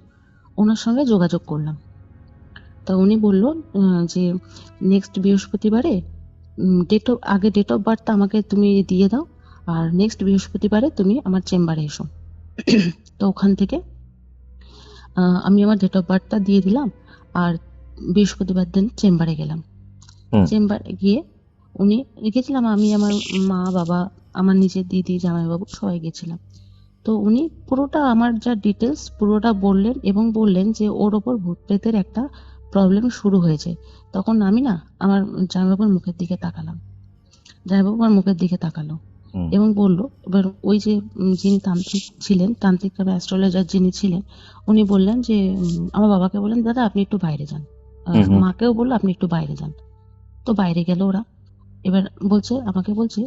ওনার সঙ্গে যোগাযোগ করলাম। তা উনি বলল যে নেক্সট বৃহস্পতিবারে ডেট অফ বার্থটা আমাকে তুমি দিয়ে দাও, আর নেক্সট বৃহস্পতিবারে তুমি আমার চেম্বারে এসো। তো ওখান থেকে আমি আমার ডেট অফ বার্থটা দিয়ে দিলাম, আর বৃহস্পতিবার দিন চেম্বারে গেলাম। চেম্বারে গিয়ে উনি গেছিলাম, আমি আমার মা বাবা, আমার নিজের দিদি জামাইবাবু সবাই গেছিলাম। তো উনি পুরোটা আমার যা ডিটেলস পুরোটা বললেন, এবং বললেন যে ওর ওপর ভূত প্রেতের একটা প্রবলেম শুরু হয়েছে। তখন আমি না আমার জামাইবাবুর মুখের দিকে তাকালাম, জামাইবাবু আমার মুখের দিকে তাকালো এবং বলল, এবার ওই যে যিনি তান্ত্রিক ছিলেন, তান্ত্রিক বা অ্যাস্ট্রোলজার যিনি ছিলেন, উনি বললেন যে আমার বাবাকে বললেন দাদা আপনি একটু বাইরে যান, মাকেও বললো আপনি একটু বাইরে যান। তো বাইরে গেল ওরা। এবার আমাকে বলছে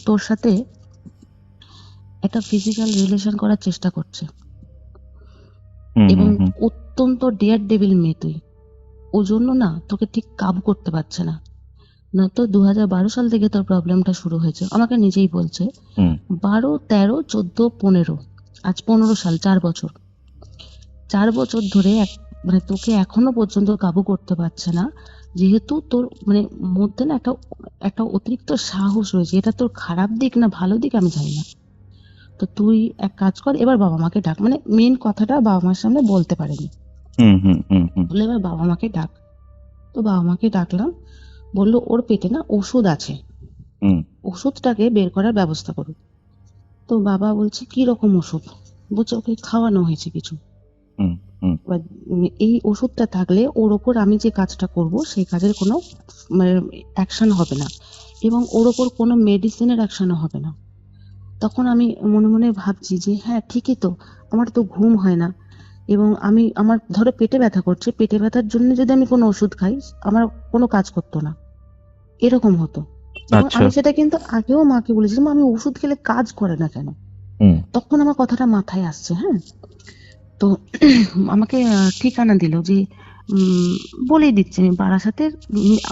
তোর সাথে একটা ফিজিক্যাল রিলেশন করার চেষ্টা করছে, এবং অত্যন্ত ডেয়ার ডেভিল মেয়ে তুই, ও জন্য না তোকে ঠিক কাবু করতে পারছে না। না তো 2012 সাল থেকে তোর প্রবলেমটা শুরু হয়েছে, আমাকে নিজেই বলছে। 12, 13, 14, 15, আজ 15 সাল, 4 বছর। 4 বছর ধরে মানে তোকে এখনো পর্যন্ত কাবু করতে পারছে না, যেহেতু তোর মানে মধ্যে না একটা অতিরিক্ত সাহস রয়েছে। এটা তোর খারাপ দিক না ভালো দিক আমি জানি না। তো তুই এক কাজ কর, এবার বাবা মাকে ডাক, মানে মেন কথাটা বাবা মার সামনে বলতে পারেনি, বলে এবার বাবা মাকে ডাক। তো বাবা মাকে ডাকলাম, বললো ওর পেটে না ওষুধ আছে, ওষুধটাকে বের করার ব্যবস্থা করুন। তো বাবা বলছে কি রকম ওষুধ? বলছে ওকে খাওয়ানো হয়েছে কিছু। এবার এই ওষুধটা থাকলে ওর ওপর আমি যে কাজটা করব সেই কাজের কোনো মানে অ্যাকশন হবে না, এবং ওর ওপর কোনো মেডিসিনের অ্যাকশনও হবে না। তখন আমি মনে মনে ভাবছি যে হ্যাঁ ঠিকই তো, আমার তো ঘুম হয় না, এবং আমার ধরো পেটে ব্যথা করছে, পেটে ব্যথার জন্য যদি আমি কোনো ওষুধ খাই আমার কোনো কাজ করতো না, এরকম হতো। এবং আমি সেটা কিন্তু আগেও মাকে বলেছিলাম, আমি ওষুধ খেলে কাজ করে না কেন, তখন আমার কথাটা মাথায় আসছে। হ্যাঁ, তো আমাকে ঠিকানা দিল যে বলেই দিচ্ছে, আমি বারাসাতের,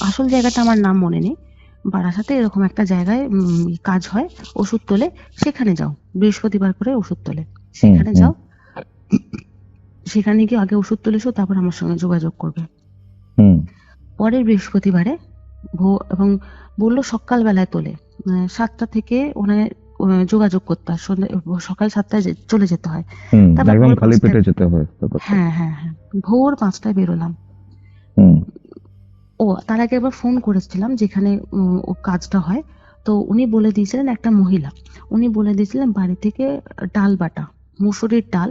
আসল জায়গাটা আমার নাম মনে নেই, বারাসাতে এরকম একটা জায়গায় কাজ হয়, ওষুধ তোলে, সেখানে যাও, বৃহস্পতিবার করে ওষুধ তোলে, সেখানে যাও, সেখানে গিয়ে আগে ওষুধ তুলে এসো, তারপর আমার সঙ্গে যোগাযোগ করবে। পরের বৃহস্পতিবারে এবং বললো সকালবেলায় তোলে, 7টা থেকে ওখানে যোগাযোগ করতে হয়, সকাল 7টায় চলে যেতে হয়। হুম, তারপর একদম ভোর খালি 5টায়, পেটে যেতে হয় ব্যাপারটা। হ্যাঁ হ্যাঁ হ্যাঁ, ভোর 5টায় বেরোলাম। হুম ও তার আগে একবার ফোন করেছিলাম যেখানে ও কাজটা হয়। তো উনি বলে দিয়েছিলেন, একটা মহিলা, উনি বলে দিয়েছিলেন বাড়ি থেকে ডাল বাটা, মুসুরির ডাল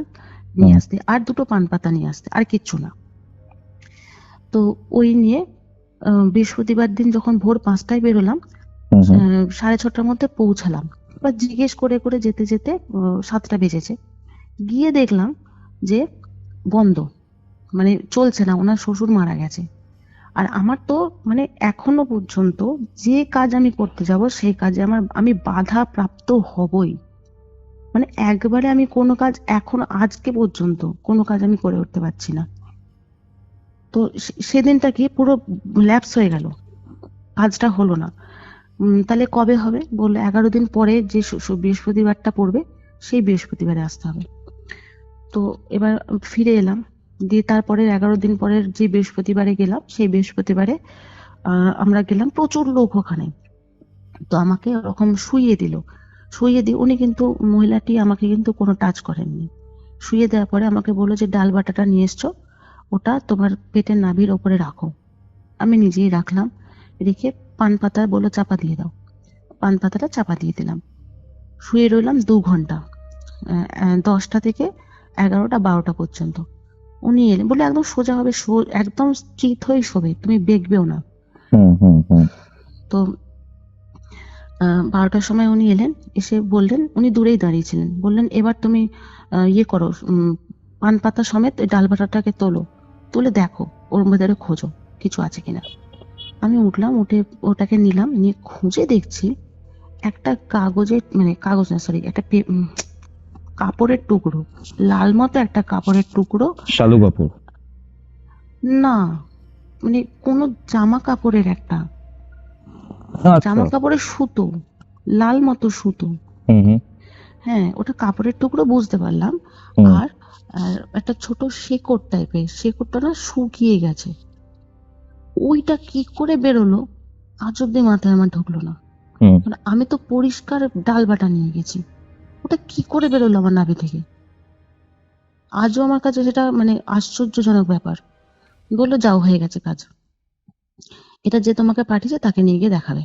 নিয়ে হুম আসতে, আর দুটো পান পাতা নিয়ে আসতে, আর কিচ্ছু না। তো ওই নিয়ে বৃহস্পতিবার দিন যখন ভোর 5টায় বেরোলাম, হুম হুম 6:30টার মধ্যে পৌঁছালাম। এবার জিজ্ঞেস করে করে যেতে যেতে 7টা বেজেছে। গিয়ে দেখলাম যে বন্ধ, মানে চলছে না, ওনার শ্বশুর মারা গেছে। আর আমার তো মানে এখনো পর্যন্ত যে কাজ আমি করতে যাব সেই কাজে আমি বাধা প্রাপ্ত হবই। মানে একবারে আমি কোনো কাজ এখনো আজকে পর্যন্ত কোনো কাজ আমি করে উঠতে পারছি না। তো সেদিনটা কি পুরো ল্যাপস হয়ে গেল, কাজটা হলো না। তাহলে কবে হবে? বললো 11 দিন পরে, যে বৃহস্পতিবারটা পড়বে সেই বৃহস্পতিবারে আসতে হবে। তো এবার ফিরে এলাম, দিয়ে তারপরের 11 দিন পরের যে বৃহস্পতিবারে গেলাম, সেই বৃহস্পতিবারে আমরা গেলাম, প্রচুর লোক ওখানে। তো আমাকে ওরকম শুইয়ে দিল, শুইয়ে দিয়ে উনি কিন্তু, মহিলাটি আমাকে কিন্তু কোনো টাচ করেননি। শুইয়ে দেওয়ার পরে আমাকে বললো যে ডাল বাটাটা নিয়ে এসছো, ওটা তোমার পেটের নাভির ওপরে রাখো। আমি নিজেই রাখলাম, রেখে পান পাতা বললো চাপা দিয়ে দাও, পান পাতাটা চাপা দিয়ে দিলাম। শুয়ে রইলাম 2 ঘন্টা, 10টা থেকে 11টা 12টা পর্যন্ত। উনি এলেন, বলে একদম সোজা হবে, একদম চিত হয়ে শোবে, তুমি দেখবেও না। হুম হুম হুম তো 12টার সময় উনি এলেন, এসে বললেন, উনি দূরেই দাঁড়িয়েছিলেন, বললেন এবার তুমি ইয়ে করো, পান পাতা সমেত ওই ডাল বাটাটাকে তোলো, তুলে দেখো ওর ভেতরে খোঁজো কিছু আছে কিনা। আমি উঠলাম, উঠে ওটাকে নিলাম, নিয়ে খুঁজে দেখছি একটা কাগজের, মানে কাগজ না, সরি, একটা কাপড়ের টুকরো, লাল মতো একটা কাপড়ের টুকরো। শালু কাপুর। না, মানে কোনো জামা কাপড়ের একটা, আচ্ছা। জামা কাপড়ের সুতো, লাল মতো সুতো। হুম হুম হ্যাঁ, ওটা কাপড়ের টুকরো বুঝতে পারলাম। হুম আর আর একটা ছোট শেকড় টাইপের, শেকড়টা না শুকিয়ে গেছে। ওইটা কি করে বেরোলো আজ অব্দি মাথায় আমার ঢুকলো না। হুম মানে আমি তো পরিষ্কার ডাল বাটা নিয়ে গেছি, ওটা কি করে বেরোলো আমার নাভি থেকে, আজও আমার কাছে সেটা মানে আশ্চর্যজনক ব্যাপার। বললো যাও, হয়ে গেছে কাজ, এটা যে তোমাকে পাঠিয়েছে তাকে নিয়ে গিয়ে দেখাবে।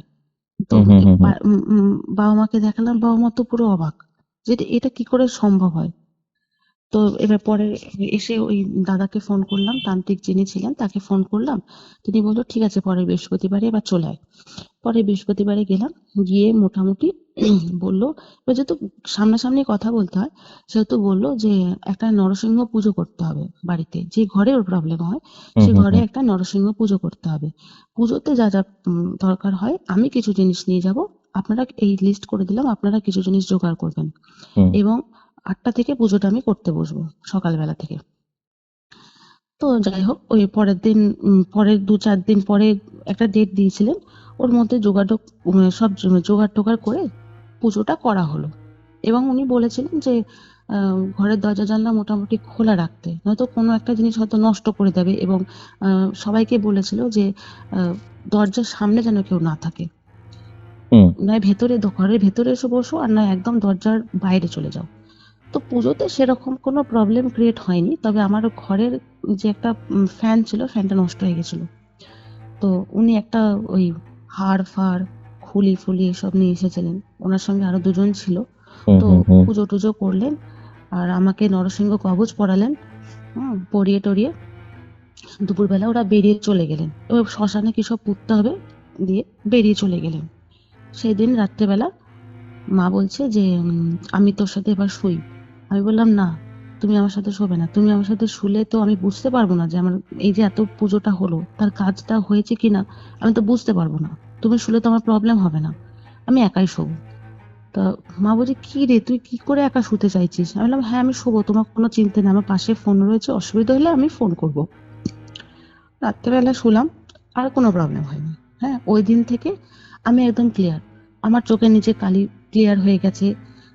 তো হুম হুম হুম হুম বাবা মাকে দেখালাম, বাবা মা তো পুরো অবাক যে এটা কি করে সম্ভব হয়। তো এবার পরে এসে ওই দাদাকে ফোন করলাম, তান্ত্রিক যিনি ছিলেন তাকে ফোন করলাম। তিনি বললো ঠিক আছে, পরের বৃহস্পতিবারে এবার চলে আয়। পরে বৃহস্পতিবারে গেলাম, গিয়ে মোটামুটি বললো, এবার যেহেতু সামনাসামনি কথা বলতে হয়, সেহেতু বললো যে একটা নরসিংহ পুজো করতে হবে বাড়িতে, যে ঘরে ওর প্রবলেম হয় হুম সে হুম ঘরে হুম একটা নরসিংহ পুজো করতে হবে। পুজোতে যা যা দরকার হয় আমি কিছু জিনিস নিয়ে যাব, আপনারা এই লিস্ট করে দিলাম, আপনারা কিছু জিনিস জোগাড় করবেন। হুম এবং 8টা থেকে পুজোটা আমি করতে বসবো, সকালবেলা থেকে। তো যাই হোক, ওই পরের দিন, পরের 2-4 দিন পরে একটা ডেট দিয়েছিলেন, ওর মধ্যে সব জোগাড় টোগাড় করে পুজোটা করা হলো। এবং উনি বলেছিলেন যে ঘরের দরজা জানলা মোটামুটি খোলা রাখতে, নয়তো কোনো একটা জিনিস হয়তো নষ্ট করে দেবে। এবং সবাইকে বলেছিল যে দরজার সামনে যেন কেউ না থাকে, হুম নয় ঘরের ভেতরে এসে বসো, আর নয় একদম দরজার বাইরে চলে যাও। তো পুজোতে সেরকম কোনো প্রবলেম ক্রিয়েট হয়নি, তবে আমার ঘরের যে একটা ফ্যান ছিল, ফ্যানটা নষ্ট হয়ে গেছিল। তো উনি একটা ওই হাড় ফাড় খুলি ফুলি এসব নিয়ে এসেছিলেন, ওনার সঙ্গে আরো 2জন ছিল। হুম তো হুম হুম পুজো টুজো করলেন, আর আমাকে নরসিংহ কবচ পড়ালেন, পরিয়ে টরিয়ে দুপুরবেলা ওরা বেরিয়ে চলে গেলেন, ওই শ্মশানে কি সব পুঁততে হবে, দিয়ে বেরিয়ে চলে গেলেন। সেই দিন রাত্রেবেলা মা বলছে যে আমি তোর সাথে এবার শুই। আমি বললাম না, তুমি আমার সাথে শোবে না, তুমি আমার সাথে শুলে তো আমি বুঝতে পারবো না যে আমার এই যে এত পুজোটা হলো তার কাজটা হয়েছে কিনা, আমি তো বুঝতে পারবো না। তুমি শুলে তো আমার প্রবলেম হবে না, আমি একাই শোবো। তা মা বলছে কি রে, তুই কি করে একা শুতে চাইছিস? আমি বললাম হ্যাঁ আমি শোবো, তোমার কোনো চিন্তা নেই, আমার পাশে ফোন রয়েছে, অসুবিধা হলে আমি ফোন করব। রাত্রেবেলা শুলাম, আর কোনো প্রবলেম হয়নি। হ্যাঁ, ওই দিন থেকে আমি একদম ক্লিয়ার, আমার চোখের নিচে কালি ক্লিয়ার হয়ে গেছে।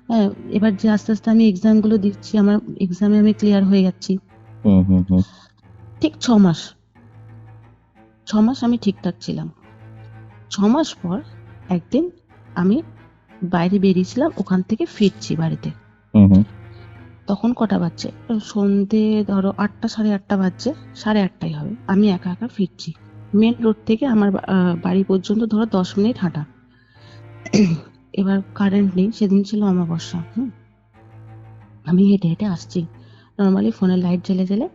হ্যাঁ, এবার যে আস্তে আস্তে আমি এক্সাম গুলো দিচ্ছি, আমার এক্সামে আমি ক্লিয়ার হয়ে যাচ্ছি। হুম হুম হুম ঠিক 6 মাস, 6 মাস আমি ঠিকঠাক ছিলাম। 6 মাস পর একদিন আমি বাইরে বেরিয়েছিলাম, ওখান থেকে ফিরছি বাড়িতে। হুম হুম তখন কটা বাজছে, সন্ধে ধরো 8টা, 8:30 বাজছে, 8:30 হবে। আমি একা একা ফিরছি মেন রোড থেকে আমার বাড়ি পর্যন্ত ধরো 10 মিনিট হাঁটা। এবার কারেন্ট নেই, সেদিন ছিল অমাবস্যা। আমি হেঁটে হেঁটে আসছি, নর্মালি ফোনের লাইট জ্বেলে জ্বেলে।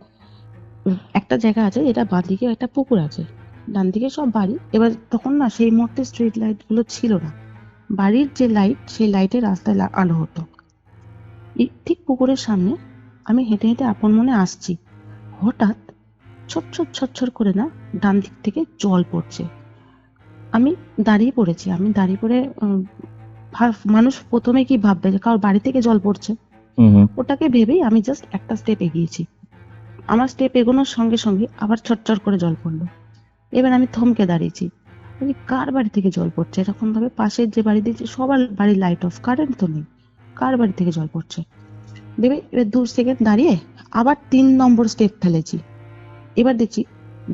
একটা জায়গা আছে যেটা বাঁদিকে একটা পুকুর আছে, ডান দিকে সব বাড়ি। এবার তখন না সেই মুহূর্তে স্ট্রিট লাইট গুলো ছিল না, বাড়ির যে লাইট সেই লাইটে রাস্তায় আলো হতো। ঠিক পুকুরের সামনে আমি হেঁটে হেঁটে আপন মনে আসছি, হঠাৎ ছটছট করে না ডান দিক থেকে জল পড়ছে। আমি দাঁড়িয়ে পড়েছি, আমি দাঁড়িয়ে পড়ে মানুষ প্রথমে কি ভাববে যে কারোর বাড়ি থেকে জল পড়ছে, হুম হুম ওটাকে ভেবেই আমি জাস্ট একটা স্টেপ এগিয়েছি। আমার স্টেপ এগোনোর সঙ্গে সঙ্গে আবার চটচট করে জল পড়লো। এবার আমি থমকে দাঁড়িয়েছি, আমি কার বাড়ি থেকে জল পড়ছে এরকম ভাবে। পাশের যে বাড়ি দিয়েছে সবার বাড়ির লাইট অফ, কারেন্ট তো নেই, কার বাড়ি থেকে জল পড়ছে দেবে। এবার 2 সেকেন্ড দাঁড়িয়ে আবার 3 নম্বর স্টেপ ফেলেছি। এবার দেখছি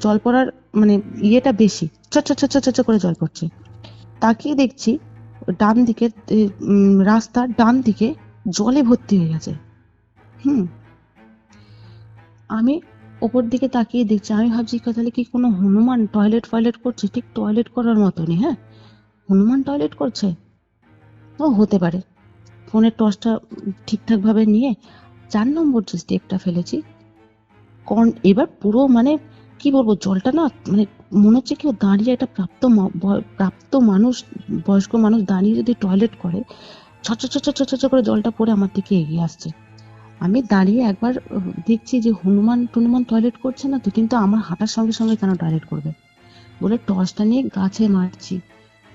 জল পড়ার মানে ইয়েটা বেশি, চট করে জল পড়ছে। তাকিয়ে দেখছি ডান দিকের রাস্তার ডান দিকে জলে ভর্তি হয়ে গেছে। হুম আমি ওপর দিকে তাকিয়ে দেখছি, আমি ভাবছি তাহলে কি কোনো হনুমান টয়লেট করছে, ঠিক টয়লেট করার মতনই। হনুমান টয়লেট করছে, ও হতে পারে। ফোনের টর্চটা ঠিকঠাক ভাবে নিয়ে 4 নম্বর যে স্টেপটা ফেলেছি, এবার পুরো মানে কি বলবো, জলটা না মানে মনে হচ্ছে কেউ দাঁড়িয়ে, একটা প্রাপ্ত মানুষ, বয়স্ক মানুষ দাঁড়িয়ে যদি টয়লেট করে, ছ করে জলটা পড়ে আমার দিকে এগিয়ে আসছে। আমি দাঁড়িয়ে একবার দেখছি যে হনুমান টনুমান টয়লেট করছে না তো, কিন্তু আমার হাঁটার সঙ্গে সঙ্গে কেন টয়লেট করবে বলে টর্চটা নিয়ে গাছে মারছি।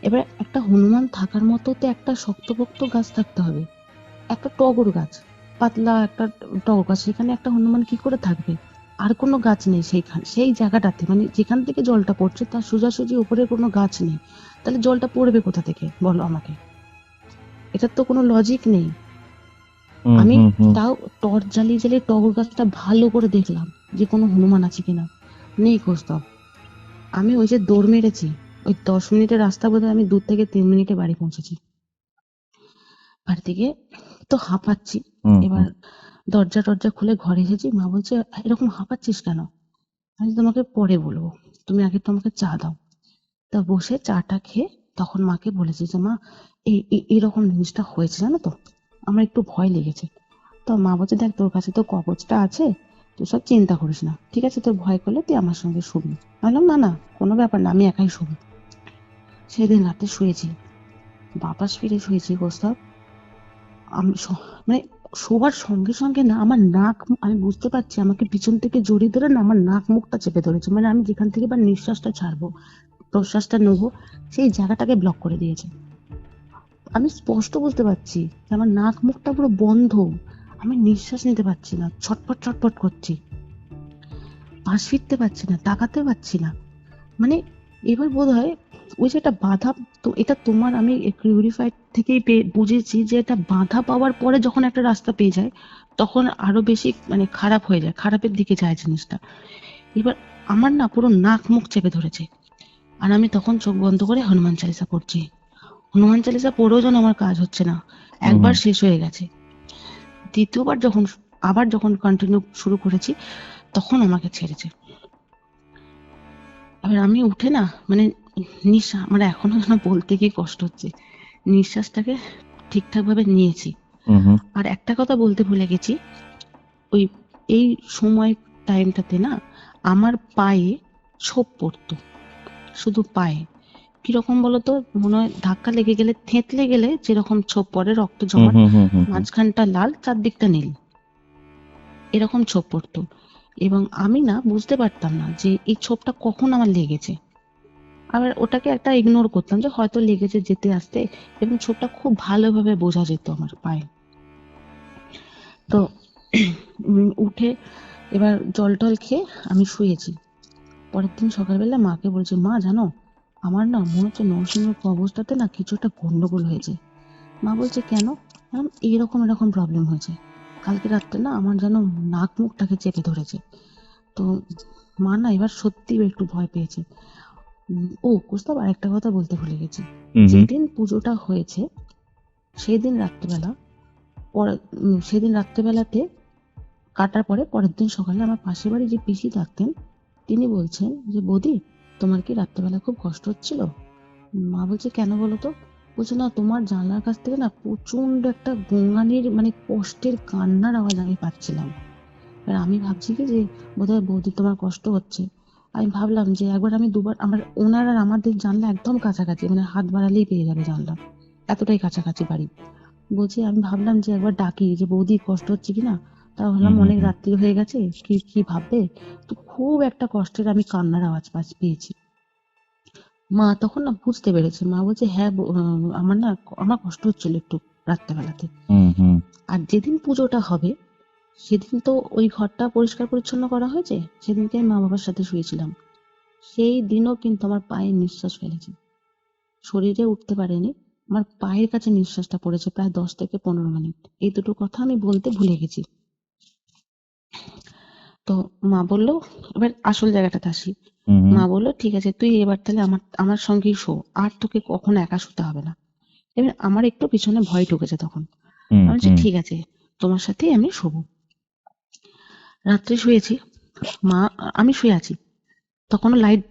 এবার একটা হনুমান থাকার মতো তো একটা শক্তপোক্ত গাছ থাকতে হবে, একটা টগর গাছ, পাতলা একটা টগর গাছ, সেখানে একটা হনুমান কি করে থাকবে? আর কোনো গাছ নেই সেই জায়গাটাতে, মানে যেখান থেকে জলটা পড়ছে তার সোজাসুজি উপরে কোনো গাছ নেই, তাহলে জলটা পড়বে কোথা থেকে বলো আমাকে? এটার তো কোনো লজিক নেই। হুম আমি হুম হুম তাও টর্চ জ্বালিয়ে জ্বালিয়ে টগর গাছটা ভালো করে দেখলাম যে কোনো হনুমান আছে কিনা, নেই কৌস্তব। আমি ওই যে দৌড় মেরেছি, ওই 10 মিনিটের রাস্তা বোধহয় আমি 2 থেকে 3 মিনিটে বাড়ি পৌঁছেছি। বাড়ি থেকে তো হাঁপাচ্ছি। হুম এবার দরজা টরজা খুলে ঘরে এসেছি, মা বলছে এরকম হাঁপাচ্ছিস কেন? আমি তোমাকে পরে বলবো, তুমি আগে তোমাকে চা দাও। তা বসে চাটা খেয়ে তখন মাকে বলেছি যে মা এরকম জিনিসটা হয়েছে জানো তো, আমার একটু ভয় লেগেছে। তো মা বলছে দেখ তোর কাছে তো কবচটা আছে, তুই সব চিন্তা করিস না, ঠিক আছে, তোর ভয় করলে তুই আমার সঙ্গে শুবি। আমি বললাম না না কোনো ব্যাপার না, আমি একাই শুবো। সেদিন রাতে শুয়েছি, বাতাস ফিরে শুয়েছি কোস্তাব। আমি মানে শোবার সঙ্গে সঙ্গে না আমার নাক আমি বুঝতে পারছি আমাকে পিছন থেকে জড়িয়ে ধরে না আমার নাক মুখটা চেপে ধরেছে, মানে আমি যেখান থেকে বা নিঃশ্বাসটা ছাড়বো, প্রশ্বাসটা নেবো, সেই জায়গাটাকে ব্লক করে দিয়েছে। আমি স্পষ্ট বুঝতে পারছি যে আমার নাক মুখটা পুরো বন্ধ, আমি নিঃশ্বাস নিতে পারছি না, ছটপট করছি, পাশ ফিরতে পারছি না, তাকাতে পারছি না। মানে এবার বোধহয় ওই যে একটা বাধা, তো এটা তোমার আমি পিউরিফাইড থেকেই বুঝেছি যে এটা বাধা পাওয়ার পরে যখন একটা রাস্তা পেয়ে যায় তখন আরো বেশি মানে খারাপ হয়ে যায়, খারাপের দিকে যায় জিনিসটা। এবার আমার না পুরো নাক মুখ চেপে ধরেছে, আর আমি তখন চোখ বন্ধ করে হনুমান চালিসা পড়ছি। হনুমান চালিসা পড়েও যেন আমার কাজ হচ্ছে না, একবার শেষ হয়ে গেছে। দ্বিতীয়বার যখন কন্টিনিউ শুরু করেছি তখন আমাকে ছেড়েছে। এবার আমি উঠে না মানে নিঃশ্বাস, মানে এখনো যেন বলতে গিয়ে কষ্ট হচ্ছে, নিঃশ্বাসটাকে ঠিকঠাক ভাবে নিয়েছি। হুম হুম আর একটা কথা বলতে ভুলে গেছি, ওই এই সময় টাইমটাতে না আমার পায়ে ছোপ পড়তো, শুধু পায়ে। কিরকম বলতো, মনে হয় ধাক্কা লেগে গেলে, থেঁতলে গেলে যেরকম ছোপ পড়ে, রক্ত হুম জমাট, হুম হুম হুম মাঝখানটা লাল চারদিকটা নীল, এরকম ছোপ পড়তো। এবং আমি না বুঝতে পারতাম না যে এই ছোপটা কখন আমার লেগেছে, আবার ওটাকে একটা ইগনোর করতাম যে হয়তো লেগেছে যেতে আসতে, এবং ছোপটা খুব ভালোভাবে বোঝা যেত আমার পায়ে। তো উঠে এবার জল টল খেয়ে আমি শুয়েছি। পরের দিন সকালবেলা মাকে বলছি, মা জানো আমার না মনে হচ্ছে নরসিংহের অবস্থাতে না কিছু একটা গন্ডগোল হয়েছে। মা বলছে কেন? এরকম প্রবলেম হয়েছে, কালকে রাত্রে না আমার যেন নাক মুখটাকে চেপে ধরেছে। তো মা না এবার সত্যি একটু ভয় পেয়েছে। ও কোস্তাব আরেকটা কথা বলতে ভুলে গেছি, হুম হুম যেদিন পুজোটা হয়েছে সেই দিন রাত্রেবেলা সেদিন রাত্রেবেলাতে কাটার পরে পরের দিন সকালে আমার পাশের বাড়ি যে পিসি থাকতেন তিনি বলছেন যে বৌদি তোমার কি রাত্রেবেলা খুব কষ্ট হচ্ছিল? মা বলছে কেন বলো তো? বলছে না তোমার জানলার কাছ থেকে না প্রচন্ড একটা গোঙানির মানে কষ্টের কান্নার আওয়াজ আমি পাচ্ছিলাম। এবার আমি ভাবছি কি যে বোধহয় বৌদি তোমার কষ্ট হচ্ছে। আমি ভাবলাম যে একবার আমি দুবার আমার ওনার আর আমাদের জানলা একদম কাছাকাছি, মানে হাত বাড়ালেই পেয়ে যাবে জানলা, এতটাই কাছাকাছি বাড়ি। বলছি আমি ভাবলাম যে একবার ডাকি যে বৌদি কষ্ট হচ্ছে কিনা। তা ভাবলাম অনেক রাত্রি হয়ে গেছে, কি কি ভাববে। তো খুব একটা কষ্টের আমি কান্নার আওয়াজ পেয়েছি। মা তখন না বুঝতে পেরেছে। মা বলছে হ্যাঁ আমার কষ্ট হচ্ছিল একটু রাত্রেবেলাতে। আর যেদিন পুজোটা হবে সেদিন তো ওই ঘরটা পরিষ্কার পরিচ্ছন্ন করা হয়েছে, সেদিনকে আমি মা বাবার সাথে শুয়েছিলাম। সেই দিনও কিন্তু আমার পায়ে নিঃশ্বাস ফেলেছে, শরীরে উঠতে পারেনি, আমার পায়ের কাছে নিঃশ্বাসটা পড়েছে প্রায় 10 থেকে 15 মিনিট। এই দুটো কথা আমি বলতে ভুলে গেছি। তো মা বললো, এবার আসল জায়গাটাতে আসি। মা বললো ঠিক আছে তুই এবার তাহলে আমার সঙ্গেই শো, আর তোকে কখনো একা শুতে হবে না। এবার আমার একটু পিছনে ভয় ঢুকেছে তখন। আমি বলছি ঠিক আছে তোমার সাথেই আমি শোবো। রাত্রে শুয়েছি, আমি শুয়ে আছি, তখনও লাইট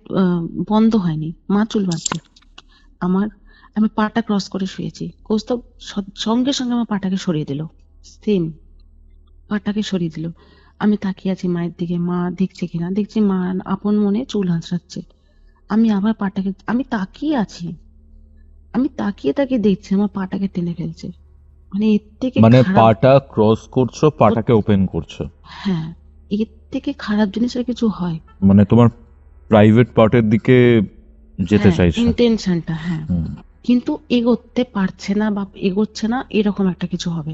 বন্ধ হয়নি, মা চুল বাঁধছে। আমি পাটা ক্রস করে শুয়েছি। কৌস্তব সঙ্গে সঙ্গে আমার পাটাকে সরিয়ে দিল, সেম পাটাকে সরিয়ে দিল। আমি তাকিয়ে আছি মায়ের দিকে, মা দেখছে কিনা। দেখছি মা আপন মনে চুল আঁচড়াচ্ছে। আমি আবার পাটাকে, আমি তাকিয়ে আছি, আমি তাকিয়ে তাকিয়ে দেখছি আমার পাটাকে টেনে ফেলছে। মানে এর থেকে মানে খারাপ, পাটা ক্রস করছো, পাটাকে ওপেন করছো। হ্যাঁ এর থেকে খারাপ জিনিস আর কিছু হয়? মানে তোমার প্রাইভেট পার্টের দিকে যেতে চাইছে। ইন্টেনশনটা, হ্যাঁ। কিন্তু এগোতে পারছে না বা এগোচ্ছে না, এরকম একটা কিছু হবে।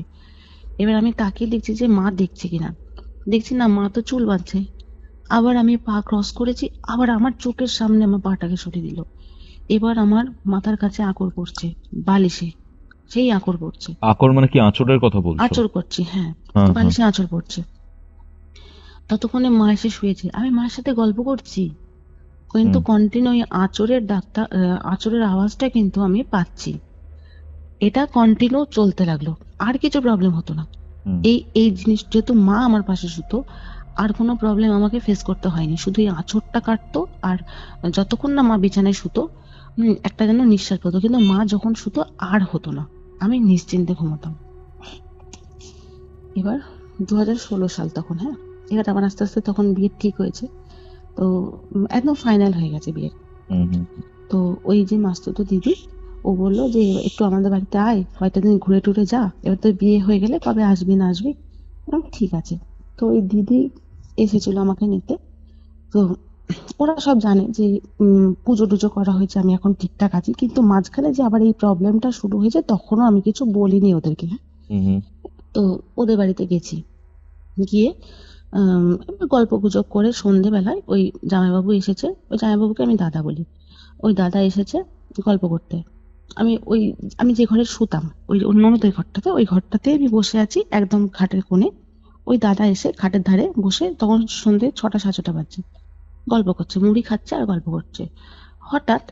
এবার আমি তাকিয়ে দেখছি যে মা দেখছে কিনা। দেখছি না, মা তো চুল বাঁধছে। আবার আমি পা ক্রস করেছি, আবার আমার চোখের সামনে আমার পাটাকে সরিয়ে দিল। এবার আমার মাথার কাছে আঁকড় পড়ছে, বালিশে সেই আঁকড় পড়ছে। আকর মানে কি, আঁচড়ের কথা বলছো? আঁচড় করছি, হ্যাঁ হ্যাঁ, বালিশে আঁচড় পড়ছে। ততক্ষণে মা এসে শুয়েছে, আমি মায়ের সাথে গল্প করছি, কিন্তু কন্টিনিউ আঁচড়ের আওয়াজটা কিন্তু আমি পাচ্ছি। এটা কন্টিনিউ চলতে লাগলো, আর কিছু প্রবলেম হতো না। এই জিনিস যেহেতু মা আমার পাশে শুতো, আর কোনো প্রবলেম আমাকে ফেস করতে হয়নি। শুধু এই আঁচড়টা কাটতো, আর যতক্ষণ না মা বিছানায় শুতো একটা যেন নিঃশ্বাস পেতো, কিন্তু মা যখন শুতো আর হতো না, আমি নিশ্চিন্তে ঘুমোতাম। এবার 2016 সাল তখন, হ্যাঁ। এবার আমার আস্তে আস্তে তখন বিয়ে ঠিক হয়েছে, তো একদম ফাইনাল হয়ে গেছে বিয়ে। তো ওই যে মাস্তুতো দিদি, ও বললো যে একটু আমাদের বাড়িতে আয়, কয়েকটা দিন ঘুরে টুরে যা, এবার তো বিয়ে হয়ে গেলে কবে আসবি না আসবি। ঠিক আছে। তো ওই দিদি এসেছিল আমাকে নিতে। তো ওরা সব জানে যে পুজো টুজো করা হয়েছে, আমি এখন ঠিকঠাক আছি, কিন্তু মাঝখানে যে আবার এই প্রবলেমটা শুরু হয়েছে তখনও আমি কিছু বলিনি ওদেরকে। তো ওদের বাড়িতে গেছি, গিয়ে গল্প গুজব করে সন্ধেবেলায় ওই জামাইবাবু এসেছে, ওই জামাইবাবুকে আমি দাদা বলি, ওই দাদা এসেছে গল্প করতে। আমি যে ঘরে শুতাম, ওই ননদের ঘরটাতে, ওই ঘরটাতে আমি বসে আছি একদম খাটের কোণে। ওই দাদা এসে খাটের ধারে বসে, তখন সন্ধে 6টা 6:30 বাজছে, গল্প করছে, মুড়ি খাচ্ছে আর গল্প করছে। হঠাৎ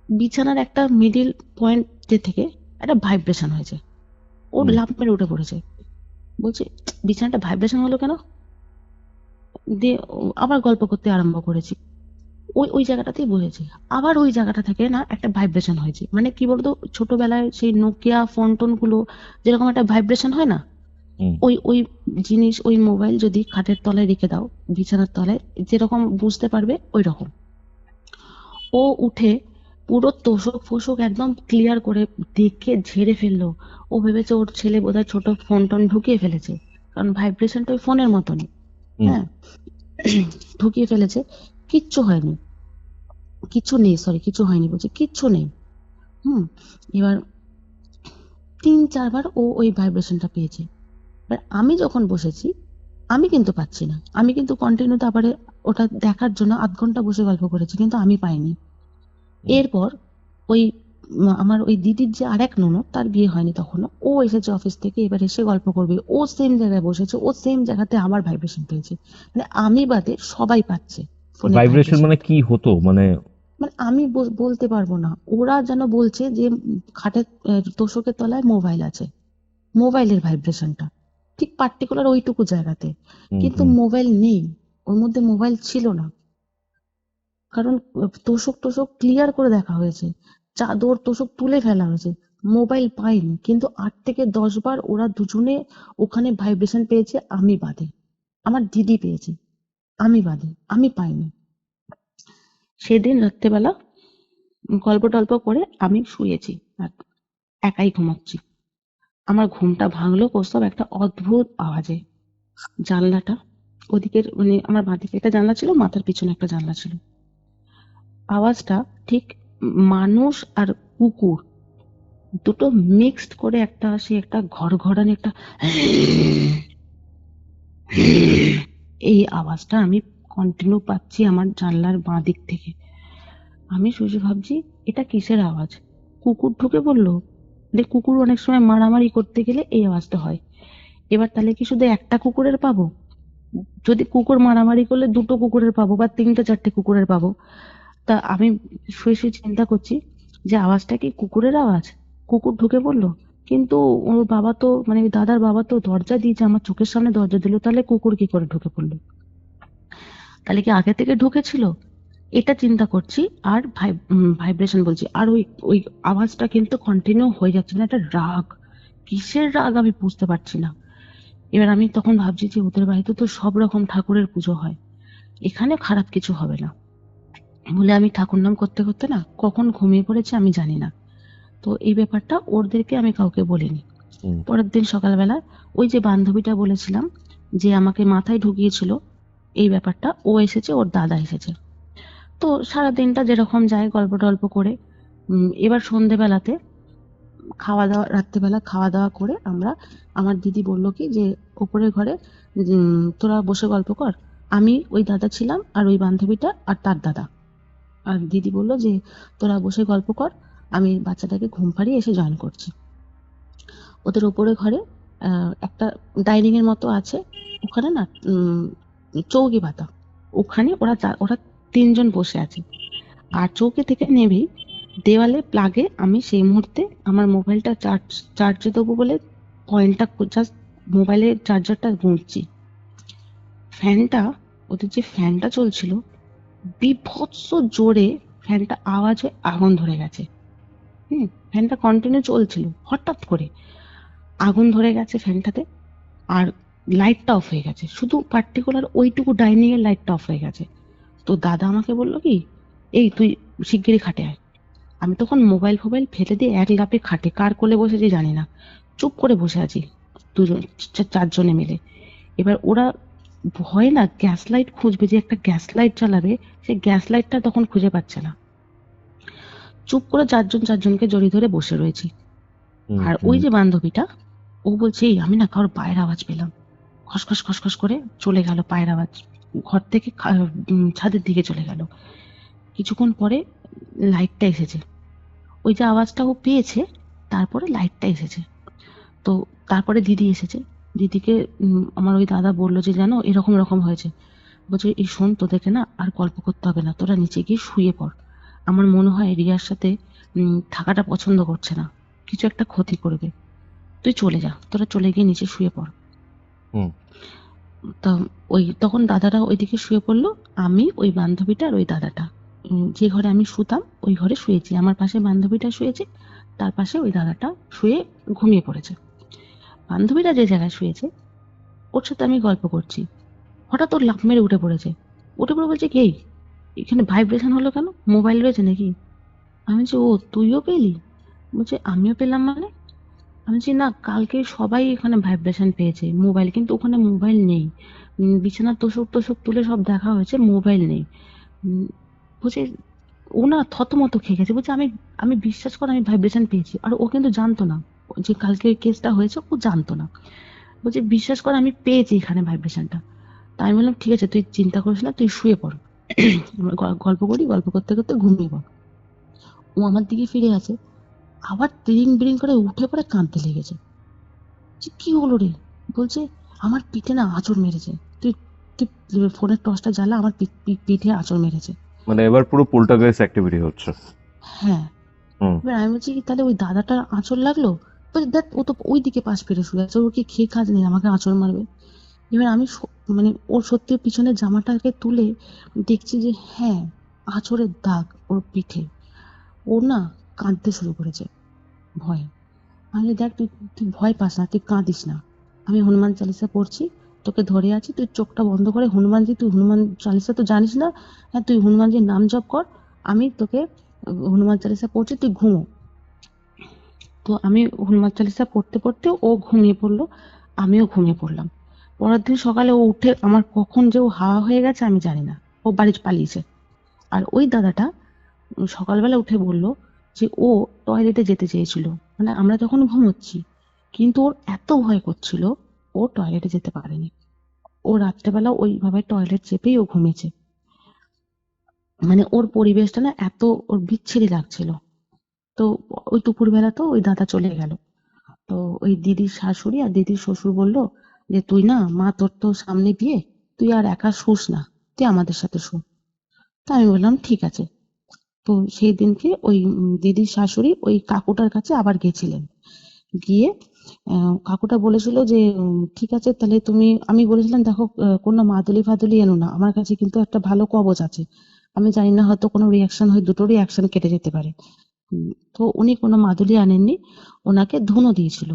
বিছানার একটা মিডিল পয়েন্ট থেকে একটা ভাইব্রেশন হয়েছে, ও লাফ মেরে উঠে পড়েছে। বলছে বিছানাটা ভাইব্রেশন হলো কেন? দিয়ে আবার গল্প করতে আরম্ভ করেছি। ওই জায়গাটাতেই বলেছি, আবার ওই জায়গাটা থেকে না একটা ভাইব্রেশন হয়েছে। মানে কি বলতো, ছোটবেলায় সেই নোকিয়া ফোন টোন গুলো যেরকম একটা ভাইব্রেশন হয় না, ওই জিনিস, ওই মোবাইল যদি খাটের তলায় রেখে দাও, বিছানার তলায়, যেরকম বুঝতে পারবে ওই রকম। ও উঠে পুরো তোষক ফোষক একদম ক্লিয়ার করে দেখে ঝেড়ে ফেললো। ও ভেবেছে ওর ছেলে বোধহয় ছোট ফোন টোন ঢুকিয়ে ফেলেছে, কারণ ভাইব্রেশনটা ওই ফোনের মতনই, হ্যাঁ। ঢুকিয়ে ফেলেছে, কিচ্ছু হয়নি, কিছু নেই, সরি কিছু হয়নি বলছে, কিচ্ছু নেই। এবার 3-4 বার ও ওই ভাইব্রেশনটা পেয়েছে। এবার আমি যখন বসেছি, আমি কিন্তু পাচ্ছি না, আমি কিন্তু কন্টিনিউ তারপরে ওটা দেখার জন্য 1/2 ঘন্টা বসে গল্প করেছি, কিন্তু আমি পাইনি। এরপর ওই আমার ওই দিদির যে আরেক ননদ, তার বিয়ে হয়নি তখনও, ও এসেছে অফিস থেকে, এবার এসে গল্প করবে, ও সেম জায়গায় বসেছে, ও সেম জায়গাতে আমার ভাইব্রেশন পেয়েছে। মানে আমি বাদে সবাই পাচ্ছে ভাইব্রেশন। মানে কি হতো? মানে মানে আমি বলতে পারবো না, ওরা যেন বলছে যে খাটের তোষকের তলায় মোবাইল আছে, মোবাইলের ভাইব্রেশনটা ঠিক পার্টিকুলার ওইটুকু জায়গাতে, কিন্তু মোবাইল নেই, ওর মধ্যে মোবাইল ছিল না। কারণ তোষক টোষক ক্লিয়ার করে দেখা হয়েছে, চাদর তোষক তুলে ফেলা হয়েছে, মোবাইল পাইনি। কিন্তু 8 থেকে 10 বার ওরা দুজনে ওখানে ভাইব্রেশন পেয়েছে, আমি বাদে। আমার দিদি পেয়েছে, আমি বাদে, আমি পাইনি। সেদিন রাত্রেবেলা গল্প টল্প করে আমি শুয়েছি আর একাই ঘুমাচ্ছি। আমার ঘুমটা ভাঙলো কৌস্তব একটা অদ্ভুত আওয়াজে। জানলাটা ওদিকের মানে আমার বাঁদিকে একটা জানলা ছিল, মাথার পিছনে একটা জানলা ছিল। আওয়াজটা ঠিক মানুষ আর কুকুর দুটো মিক্সড করে একটা সে একটা ঘড়ঘড়ানি একটা এই আওয়াজটা আমি কন্টিনিউ পাচ্ছি আমার জানলার বাঁ দিক থেকে। আমি শুয়ে ভাবছি এটা কিসের আওয়াজ, কুকুর ঢুকে পড়লো? কুকুর অনেক সময় মারামারি করতে গেলে এই আওয়াজটা হয়। এবার তাহলে কি শুধু একটা কুকুরের পাবো? যদি কুকুর মারামারি করলে দুটো কুকুরের পাবো বা 3টে 4টে কুকুরের পাবো। তা আমি শুয়ে শুয়ে চিন্তা করছি যে আওয়াজটা কি কুকুরের আওয়াজ, কুকুর ঢুকে পড়লো। কিন্তু ওর বাবা তো মানে ওই দাদার বাবা তো দরজা দিয়েছে, আমার চোখের সামনে দরজা দিল, তাহলে কুকুর কি করে ঢুকে পড়লো? তাহলে কি আগে থেকে ঢুকেছিল? এটা চিন্তা করছি আর ভাইব্রেশন বলছি, আর ওই ওই আওয়াজটা কিন্তু কন্টিনিউ হয়ে যাচ্ছে, মানে একটা রাগ, কিসের রাগ আমি বুঝতে পারছি না। এবার আমি তখন ভাবছি যে ওদের বাড়িতে তো সব রকম ঠাকুরের পুজো হয়, এখানে খারাপ কিছু হবে না বলে আমি ঠাকুর নাম করতে করতে না কখন ঘুমিয়ে পড়েছি আমি জানি না। তো এই ব্যাপারটা ওদেরকে আমি কাউকে বলিনি। পরের দিন সকালবেলা ওই যে বান্ধবীটা বলেছিলাম যে আমাকে মাথায় ঢুকিয়েছিল এই ব্যাপারটা, ও এসেছে, ওর দাদা এসেছে। তো সারা দিনটা যেরকম যায় গল্প টল্প করে এবার সন্ধেবেলাতে খাওয়া দাওয়া, রাত্রেবেলা খাওয়া দাওয়া করে আমরা, আমার দিদি বলল কি যে ওপরের ঘরে তোরা বসে গল্প কর। আমি, ওই দাদা ছিলাম আর ওই বান্ধবীটা আর তার দাদা। আর দিদি বলল যে তোরা বসে গল্প কর, আমি বাচ্চাটাকে ঘুম পাড়িয়ে এসে জয়েন করছি। ওদের ওপরে ঘরে একটা ডাইনিং এর মতো আছে, ওখানে না চৌকি পাতা, ওখানে ওরা 3জন বসে আছে। আর চৌকি থেকে নেবেই দেওয়ালে প্লাগে আমি সেই মুহূর্তে আমার মোবাইলটা চার্জে দেবো বলে পয়েন্টটা জাস্ট মোবাইলের চার্জারটা গুঁজছি। ফ্যানটা, ওদের যে ফ্যানটা চলছিল বিভৎস জোরে, ফ্যানটা আওয়াজ হয়ে আগুন ধরে গেছে। ফ্যানটা কন্টিনিউ চলছিল, হঠাৎ করে আগুন ধরে গেছে ফ্যানটাতে, আর লাইটটা অফ হয়ে গেছে, শুধু পার্টিকুলার ওইটুকু ডাইনিং এর লাইটটা অফ হয়ে গেছে। তো দাদা আমাকে বললো কি, এই তুই শিগগিরই খাটে আয়। আমি তখন মোবাইল ফোবাইল ফেলে দিয়ে এক লাফে খাটে, কার কোলে বসেছি জানি না, চুপ করে বসে আছি 4জনে মিলে। এবার ওরা ভয় না গ্যাস লাইট খুঁজবে, যে একটা গ্যাস লাইট চালাবে, সেই গ্যাস লাইটটা তখন খুঁজে পাচ্ছে না। চুপ করে 4জনকে জড়িয়ে ধরে বসে রয়েছি। আর ওই যে বান্ধবীটা, ও বলছে এই আমি না কারোর পায়ের আওয়াজ পেলাম, খসখস খসখস করে চলে গেল পায়ের আওয়াজ, ঘর থেকে ছাদের দিকে চলে গেল। কিছুক্ষণ পরে লাইটটা এসেছে, ওই যে আওয়াজটা ও পেয়েছে তারপরে লাইটটা এসেছে। তো তারপরে দিদি এসেছে, দিদিকে আমার ওই দাদা বললো যে জানো এরকম এরকম হয়েছে। বলছে এই শোন, তোদেরকে না আর গল্প করতে হবে না, তোরা নিচে গিয়ে শুয়ে পড়। আমার মনে হয় রিয়ার সাথে থাকাটা পছন্দ করছে না, কিছু একটা ক্ষতি করবে, তুই চলে যা, তোরা চলে গিয়ে নিচে শুয়ে পড়। তা ওই তখন দাদারা ওইদিকে শুয়ে পড়লো, আমি ওই বান্ধবীটা আর ওই দাদাটা যে ঘরে আমি শুতাম ওই ঘরে শুয়েছি, আমার পাশে বান্ধবীটা শুয়েছে, তার পাশে ওই দাদাটা শুয়ে ঘুমিয়ে পড়েছে। বান্ধবীটা যে জায়গায় শুয়েছে ওর সাথে আমি গল্প করছি, হঠাৎ ওর লাফ মেরে উঠে পড়ে বলছে কি এখানে ভাইব্রেশন হলো কেন, মোবাইল রয়েছে নাকি? আমি বলছি ও তুইও পেলি? বলছে আমিও পেলাম মানে? আমি বলছি না, কালকে সবাই এখানে ভাইব্রেশন পেয়েছে মোবাইল, কিন্তু ওখানে মোবাইল নেই, বিছানার তোষক তুলে সব দেখা হয়েছে, মোবাইল নেই। বলছে ও না থতমত খেয়ে গেছে, বলছে আমি বিশ্বাস করে আমি ভাইব্রেশন পেয়েছি। আর ও কিন্তু জানতো না যে কালকে কেসটা হয়েছে, ও জানতো না। বলছে বিশ্বাস করে আমি পেয়েছি এখানে ভাইব্রেশনটা। তাই আমি বললাম ঠিক আছে তুই চিন্তা করিস না, তুই শুয়ে পড়, গল্প করতে করতে ঘুমিয়ে পড়। ও আমার দিকে ফিরে আছে, আবার তিরিং বিরিং করে উঠে পড়ে কাঁদতে লেগেছে। কি হলো রে? বলছে আমার পিঠে না আঁচড় মেরেছে, তুই তুই ফোনের টর্চটা জ্বালা, আমার পিঠে আঁচড় মেরেছে। মানে এবার পুরো পোল্টারগাইস্ট অ্যাক্টিভিটি হচ্ছে। হ্যাঁ। হুম। এবার আমি বলছি কি তাহলে ওই দাদাটার আঁচড় লাগলো? বলছে দেখ ও তো ওই দিকে পাশ ফিরে শুয়ে আছে, ওর কি খেয়ে কাজ নেই আমাকে আঁচড় মারবে? এবার আমি মানে ওর সত্যি পিছনের জামাটাকে তুলে দেখছি যে হ্যাঁ, আঁচড়ের দাগ ওর পিঠে। ও না কাঁদতে শুরু করেছে ভয়ে। আমি বলি, দেখ তুই তুই ভয় পাস না, তুই কাঁদিস না, আমি হনুমান চালিসা পড়ছি, তোকে ধরে আছি, তুই চোখটা বন্ধ করে হনুমানজি, তুই হনুমান চালিসা তো জানিস না, হ্যাঁ তুই হনুমানজির নাম জপ কর, আমি তোকে হনুমান চালিসা পড়ছি, তুই ঘুমো। তো আমি হনুমান চালিসা পড়তে পড়তে ও ঘুমিয়ে পড়লো, আমিও ঘুমিয়ে পড়লাম। পরের দিন সকালে ও উঠে আমার কখন যে ও হাওয়া হয়ে গেছে আমি জানি না, ও বাড়ি পালিয়েছে। আর ওই দাদাটা সকালবেলা উঠে বলল যে ও টয়লেটে যেতে চেয়েছিল, মানে আমরা তখন ঘুমোচ্ছি, কিন্তু ওর এত ভয় করছিল ও টয়লেটে যেতে পারেনি। ও রাত্রেবেলা ওইভাবে টয়লেট চেপেই ও ঘুমিয়েছে। মানে ওর পরিবেশটা না এত ওর বিচ্ছিরি লাগছিল। তো ওই দুপুরবেলা তো ওই দাদা চলে গেল। তো ওই দিদির শাশুড়ি আর দিদির শ্বশুর বলল যে তুই না, মা তোর তো সামনে বিয়ে, তুই আর একা শুস না, তুই আমাদের সাথে শো। তা আমি বললাম ঠিক আছে। তো সেই দিনকে ওই দিদির শাশুড়ি ওই কাকুটার কাছে আবার গেছিলেন। গিয়ে কাকুটা বলেছিল যে ঠিক আছে তাহলে তুমি, আমি বলেছিলাম দেখো কোনো মাদুলি ফাদুলি এনো না, আমার কাছে কিন্তু একটা ভালো কবচ আছে, আমি জানি না হয়তো কোনো রিয়াকশন হয়, দুটো রিয়াকশন কেটে যেতে পারে। তো উনি কোনো মাদুলি আনেননি, ওনাকে ধুনো দিয়েছিল।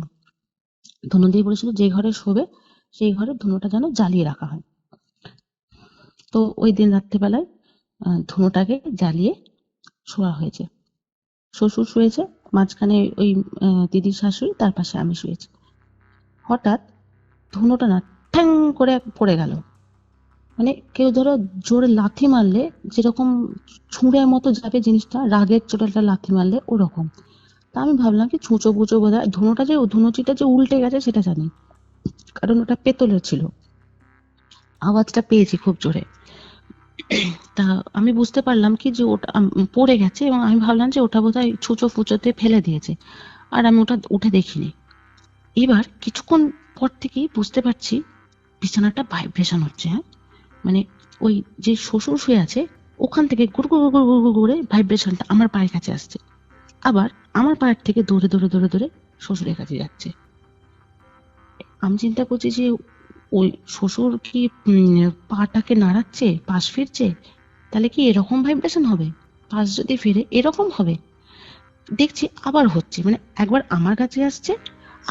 ধুনো দিয়ে বলেছিল যে ঘরে শোবে সেই ঘরে ধুনোটা যেন জ্বালিয়ে রাখা হয়। তো ওই দিন রাত্রেবেলায় ধুনোটাকে জ্বালিয়ে শোয়া হয়েছে। শ্বশুর শুয়েছে মাঝখানে, ওই দিদির শাশুড়ি, তার পাশে আমি শুয়েছি। হঠাৎ ধুনোটা না ঠ্যাং করে পড়ে গেল। মানে কেউ ধরো জোরে লাথি মারলে যেরকম ছুঁড়ের মতো যাবে জিনিসটা, রাগের চোটে একটা লাথি মারলে ওরকম। তা আমি ভাবলাম কি ছুঁচো বুচো বোধ হয়, ধুনোটা যে ধুনোচিটা যে উল্টে গেছে সেটা জানি, কারণ ওটা পেতলের ছিল। আওয়াজটা পেয়েছি খুব জোরে। তা আমি বুঝতে পারলাম কি যে ওটা পড়ে গেছে, এবং আমি ভাবলাম যে ওটা বোধহয় ছুঁচো ফুচোতে ফেলে দিয়েছে, আর আমি ওটা উঠে দেখিনি। এবার কিছুক্ষণ পর থেকেই বুঝতে পারছি বিছানাটা ভাইব্রেশন হচ্ছে। হ্যাঁ, মানে ওই যে শ্বশুর শুয়ে আছে ওখান থেকে গুড় গুড় গুড় গুড় গুড় করে ভাইব্রেশনটা আমার পায়ের কাছে আসছে, আবার আমার পায়ের থেকে দৌড়ে দৌড়ে দৌড়ে দৌড়ে শ্বশুরের কাছে যাচ্ছে। আমি চিন্তা করছি যে ওই শ্বশুর কি পাটাকে নাড়াচ্ছে, পাশ ফিরছে, তাহলে কি এরকম ভাইব্রেশন হবে? পাশ যদি ফিরে এরকম হবে? দেখছি আবার হচ্ছে, মানে একবার আমার কাছে আসছে,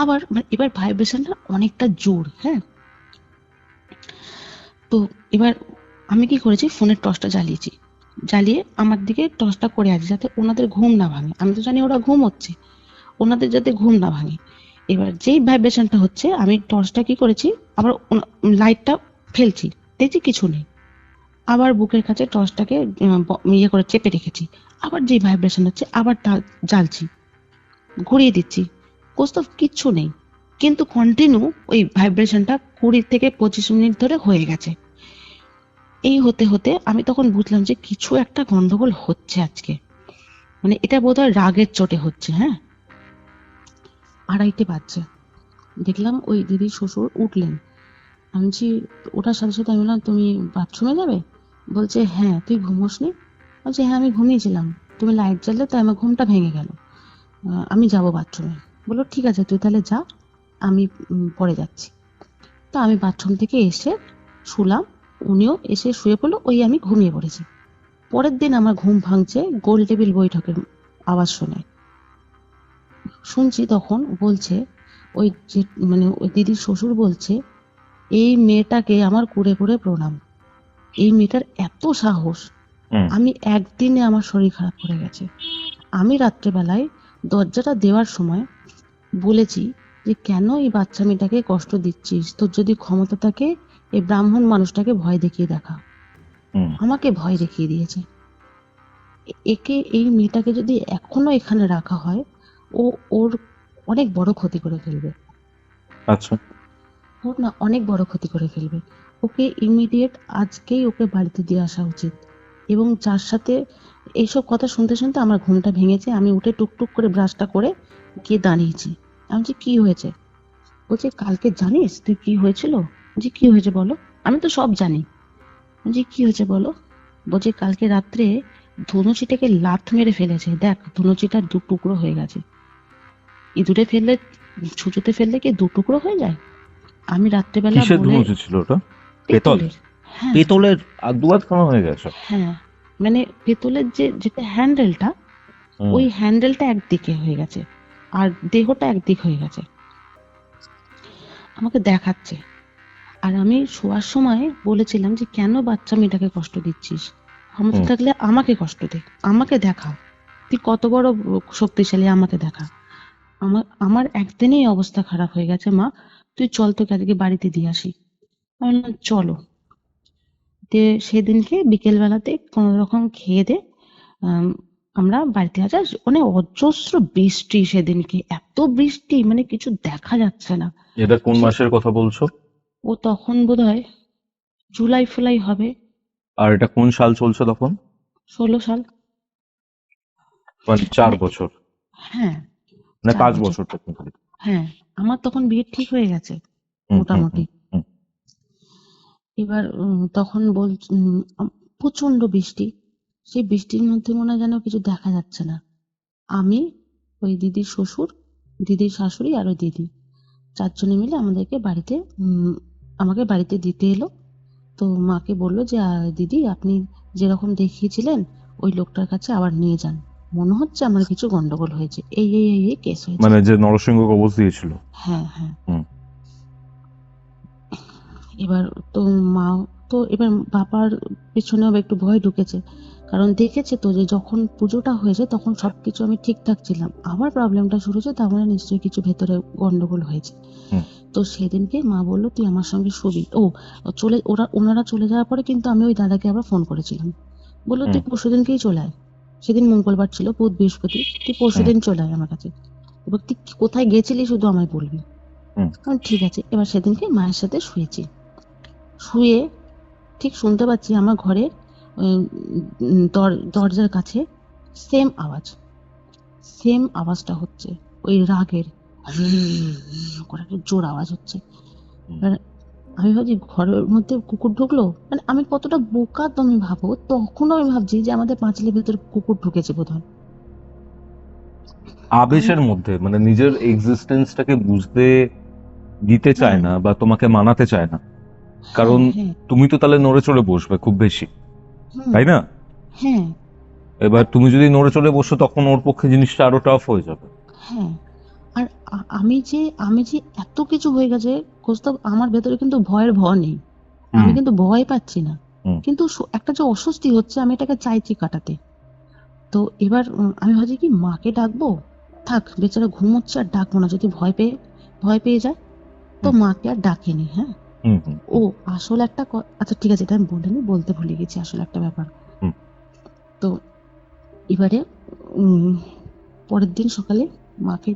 আবার মানে এবার ভাইব্রেশনটা অনেকটা জোর। হ্যাঁ, তো এবার আমি কি করেছি, ফোনের টর্চটা জ্বালিয়েছি, জ্বালিয়ে আমার দিকে টর্চটা করে আছি যাতে ওনাদের ঘুম না ভাঙে। আমি তো জানি ওরা ঘুম হচ্ছে, ওনাদের যাতে ঘুম না ভাঙে। এবার যেই ভাইব্রেশনটা হচ্ছে আমি টর্চটা কি করেছি, আবার লাইটটা ফেলছি, দেখছি কিছু নেই, আবার বুকের কাছে টর্চটাকে ইয়ে করে চেপে রেখেছি, আবার যেই ভাইব্রেশন হচ্ছে আবার জ্বালছি, ঘুরিয়ে দিচ্ছি, কোথাও কিচ্ছু নেই, কিন্তু কন্টিনিউ ওই ভাইব্রেশনটা 20 থেকে 25 মিনিট ধরে হয়ে গেছে। এই হতে হতে আমি তখন বুঝলাম যে কিছু একটা গন্ডগোল হচ্ছে আজকে, মানে এটা বোধহয় রাগের চোটে হচ্ছে। হ্যাঁ, 2:30 বাজছে, দেখলাম ওই দিদির শ্বশুর উঠলেন। আমি বলছি, ওটার সাথে সাথে আমি বললাম তুমি বাথরুমে যাবে? বলছে হ্যাঁ, তুই ঘুমোসনি? বলছে হ্যাঁ আমি ঘুমিয়েছিলাম, তুমি লাইট জ্বাললে তাই আমার ঘুমটা ভেঙে গেল, আমি যাব বাথরুমে। বললো ঠিক আছে তুই তাহলে যা, আমি পরে যাচ্ছি। তো আমি বাথরুম থেকে এসে শুলাম, উনিও এসে শুয়ে পড়লো, ওই আমি ঘুমিয়ে পড়েছি। পরের দিন আমার ঘুম ভাঙছে গোল টেবিল বৈঠকের আওয়াজ শুনে। শুনছি তখন বলছে ওই যে, মানে ওই দিদির শ্বশুর বলছে এই মেয়েটাকে আমার কুড়ে কুড়ে প্রণাম, এই মেয়েটার এত সাহস। হুম। আমি একদিনে আমার শরীর খারাপ করে গেছে। আমি রাত্রেবেলায় দরজাটা দেওয়ার সময় বলেছি যে কেন এই বাচ্চা মেয়েটাকে কষ্ট দিচ্ছিস, তোর যদি ক্ষমতা থাকে এই ব্রাহ্মণ মানুষটাকে ভয় দেখিয়ে দেখা। হুম। আমাকে ভয় দেখিয়ে দিয়েছে। একে, এই মেয়েটাকে যদি এখনো এখানে রাখা হয় ও ওর অনেক বড় ক্ষতি করে ফেলবে। আচ্ছা। ওর না অনেক বড় ক্ষতি করে ফেলবে। ওকে ইমিডিয়েট আজকেই ওকে বাড়িতে দিয়ে আসা উচিত। এবং যার সাথে এইসব কথা শুনতে শুনতে আমার ঘুমটা ভেঙেছে, আমি উঠে টুকটুক করে ব্রাশটা করে গিয়ে দাঁড়িয়েছি। আমি বলছি কি হয়েছে? বলছে কালকে জানিস তুই কি হয়েছিল? যে কি হয়েছে বলো? আমি তো সব জানি। যে কি হয়েছে বলো? বলছে কালকে রাত্রে ধনুচিটাকে লাথ মেরে ফেলেছে, দেখ ধনুচিটা দু টুকরো হয়ে গেছে। ইঁদুরে ফেললে, ছুঁচোতে ফেললে কি দু টুকরো হয়ে যায়? আমি রাত্রেবেলা কিসের বলে, ধনুচি ছিল ওটা? পেতল? পেতলের। হ্যাঁ পেতলের দুয়াতখানা হয়ে গেছে? হ্যাঁ, মানে পেতলের যেটা হ্যান্ডেলটা, হুম। ওই হ্যান্ডেলটা একদিকে হয়ে গেছে আর দেহটা একদিক হয়ে গেছে। আমাকে দেখাচ্ছে। আর আমি শোয়ার সময় বলেছিলাম যে কেন বাচ্চা মেয়েটাকে কষ্ট দিচ্ছিস, ক্ষমতা হুম। থাকলে আমাকে কষ্ট দে, আমাকে দেখা, তুই কত বড় শক্তিশালী, আমাকে দেখা। আমার আমার একদিনেই অবস্থা খারাপ হয়ে গেছে মা, তুই চল তোকে আজকে বাড়িতে দিয়ে আসি। আমি বললাম চলো। দিয়ে সেদিনকে বিকেল বেলাতে কোনো রকম খেয়ে দে আম, আমরা বাড়িতে আসা, মানে অজস্র বৃষ্টি সেদিনকে, এত বৃষ্টি মানে কিছু দেখা যাচ্ছে না। এটা কোন সে- মাসের কথা বলছো? ও তখন বোধহয় জুলাই ফুলাই হবে, আর এটা কোন সাল চলছে তখন? 16 সাল। মানে 4 মানে বছর, হ্যাঁ, মানে 4 5 বছর। বছর টেকনিক্যালি। হ্যাঁ, আমার তখন বিয়ে ঠিক হয়ে গেছে হুম হুম মোটামুটি। হুম হুম। এবার তখন প্রচন্ড বৃষ্টি, সেই বৃষ্টির মধ্যে মনে হয় যেন কিছু দেখা যাচ্ছে না। আমি, ওই দিদির শ্বশুর, দিদির শাশুড়ি আর ওই দিদি, 4 জনে মিলে আমাকে বাড়িতে দিতে এলো। তো মাকে বললো যে দিদি আপনি যেরকম দেখিয়েছিলেন ওই লোকটার কাছে আবার নিয়ে যান, মনে হচ্ছে আমার কিছু গন্ডগোল হয়েছে, এই কেস হয়েছে। মানে যে নরসিংহ কবচ দিয়েছিল? হ্যাঁ হ্যাঁ। হুম। এবার তো মা, তো এবার বাবার পেছনেও একটু ভয় ঢুকেছে, কারণ দেখেছে তো যে যখন পুজোটা হয়েছে তখন সবকিছু আমি ঠিকঠাক ছিলাম, আবার প্রবলেমটা শুরু হয়েছে, তার মানে নিশ্চয়ই কিছু ভেতরে গন্ডগোল হয়েছে। হুম। তো সেদিনকে মা বললো তুই আমার সঙ্গে শুবি। ওনারা চলে যাওয়ার পরে কিন্তু আমি ওই দাদাকে আবার ফোন করেছিলাম, বললো তুই পরশুদিনকেই চলে আয়। সেদিন মঙ্গলবার ছিল, বুধ বৃহস্পতি, তুই পরশুদিন চলে আয় আমার কাছে, এবার তুই কোথায় গেছিলি শুধু আমায় বলবি। হুম। ঠিক আছে। এবার সেদিনকে মায়ের সাথে শুয়েছি, শুয়ে ঠিক শুনতে পাচ্ছি আমার ঘরের দরজার কাছে সেম আওয়াজটা হচ্ছে, ওই রাগের করে একটা জোর আওয়াজ হচ্ছে। এবার আমি ভাবছি ঘরের মধ্যে কুকুর ঢুকলো, মানে আমি কতটা বোকা তুমি ভাবো, তখনও আমি ভাবছি যে আমাদের পাঁচিলের ভেতরে কুকুর ঢুকেছে বোধহয়। আবেশের মধ্যে, মানে নিজের এক্সিস্টেন্সটাকে বুঝতে দিতে চায় না বা তোমাকে মানাতে চায় না, কারণ হ্যাঁ তুমি তো তাহলে নড়ে চড়ে বসবে খুব বেশি, হুম, তাই না? হ্যাঁ এবার তুমি যদি নড়ে চড়ে বসো তখন ওর পক্ষে জিনিসটা আরো টাফ হয়ে যাবে। হ্যাঁ। আর আমি যে এত কিছু হয়ে গেছে কৌস্তব, আমার ভেতরে কিন্তু ভয়ের ভয় নেই, আমি হুম কিন্তু ভয় পাচ্ছি না, হুম কিন্তু একটা যে অস্বস্তি হচ্ছে আমি এটাকে চাইছি কাটাতে। তো এবার আমি ভাবছি কি মাকে ডাকবো, থাক বেচারা ঘুমোচ্ছে আর ডাকবো না, যদি ভয় পেয়ে যায়। তো হুম মাকে আর ডাকিনি। হ্যাঁ। হুম হুম ও আসলে আচ্ছা ঠিক আছে, এটা আমি বলতে ভুলে গেছি আসলে একটা ব্যাপার। হুম। তো এবারে পরের দিন সকালে মাকে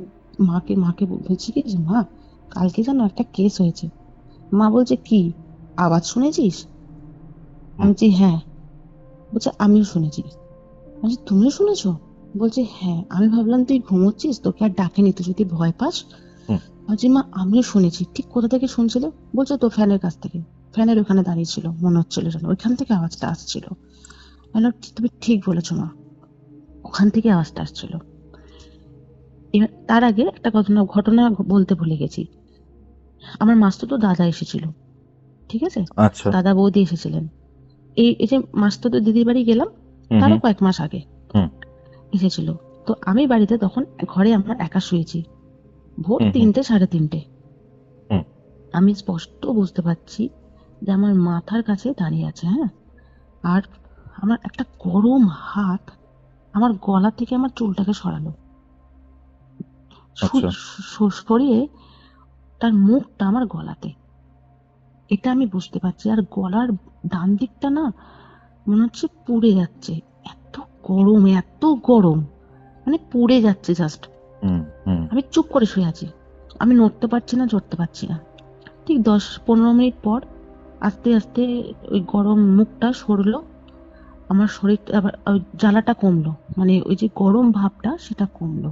মাকে বলছি কি যে মা কালকে যেন একটা কেস হয়েছে। মা বলছে কি, আওয়াজ শুনেছিস? আমি বলছি হ্যাঁ। বলছে আমিও শুনেছি। বলছি তুমিও শুনেছো? বলছে হ্যাঁ। আমি ভাবলাম তুই ঘুমোচ্ছিস, তোকে আর ডাকেনি, তুই যদি ভয় পাস। হুম। বলছি মা আমিও শুনেছি। ঠিক কোথা থেকে শুনছিলে? বলছে তো ফ্যানের কাছ থেকে, ফ্যানের ওখানে দাঁড়িয়ে ছিল, মনে হচ্ছিল যেন ওইখান থেকে আওয়াজটা আসছিল। বললাম তুমি ঠিক বলেছো মা, ওখান থেকে আওয়াজটা আসছিল। এবার তার আগে একটা ঘটনা বলতে ভুলে গেছি। আমার মাস্তুতো দাদা এসেছিল, ঠিক আছে, আচ্ছা। দাদা বৌদি এসেছিলেন। এই যে মাস্তুতো দিদির বাড়ি গেলাম হুম তারও হুম কয়েক মাস আগে হুম এসেছিল। তো আমি বাড়িতে তখন ঘরে আমার একা শুয়েছি, ভোর হুম হুম 3টে 3:30। হুম আমি স্পষ্ট বুঝতে পারছি যে আমার মাথার কাছে দাঁড়িয়ে আছে। হ্যাঁ। আর আমার একটা গরম হাত আমার গলা থেকে আমার চুলটাকে সরালো, আচ্ছা। সরিয়ে তার মুখটা আমার গলাতে, এটা আমি বুঝতে পারছি। আর গলার ডান দিকটা না মনে হচ্ছে পুড়ে যাচ্ছে, এত এত গরম, মানে পুড়ে যাচ্ছে জাস্ট। হুম হুম আমি চুপ করে শুয়ে আছি, আমি নড়তে পারছি না, চড়তে পারছি না। ঠিক 10-15 মিনিট পর আস্তে আস্তে ওই গরম মুখটা সরলো, আমার শরীরটা আবার ওই জ্বালাটা কমলো, মানে ওই যে গরম ভাবটা সেটা কমলো,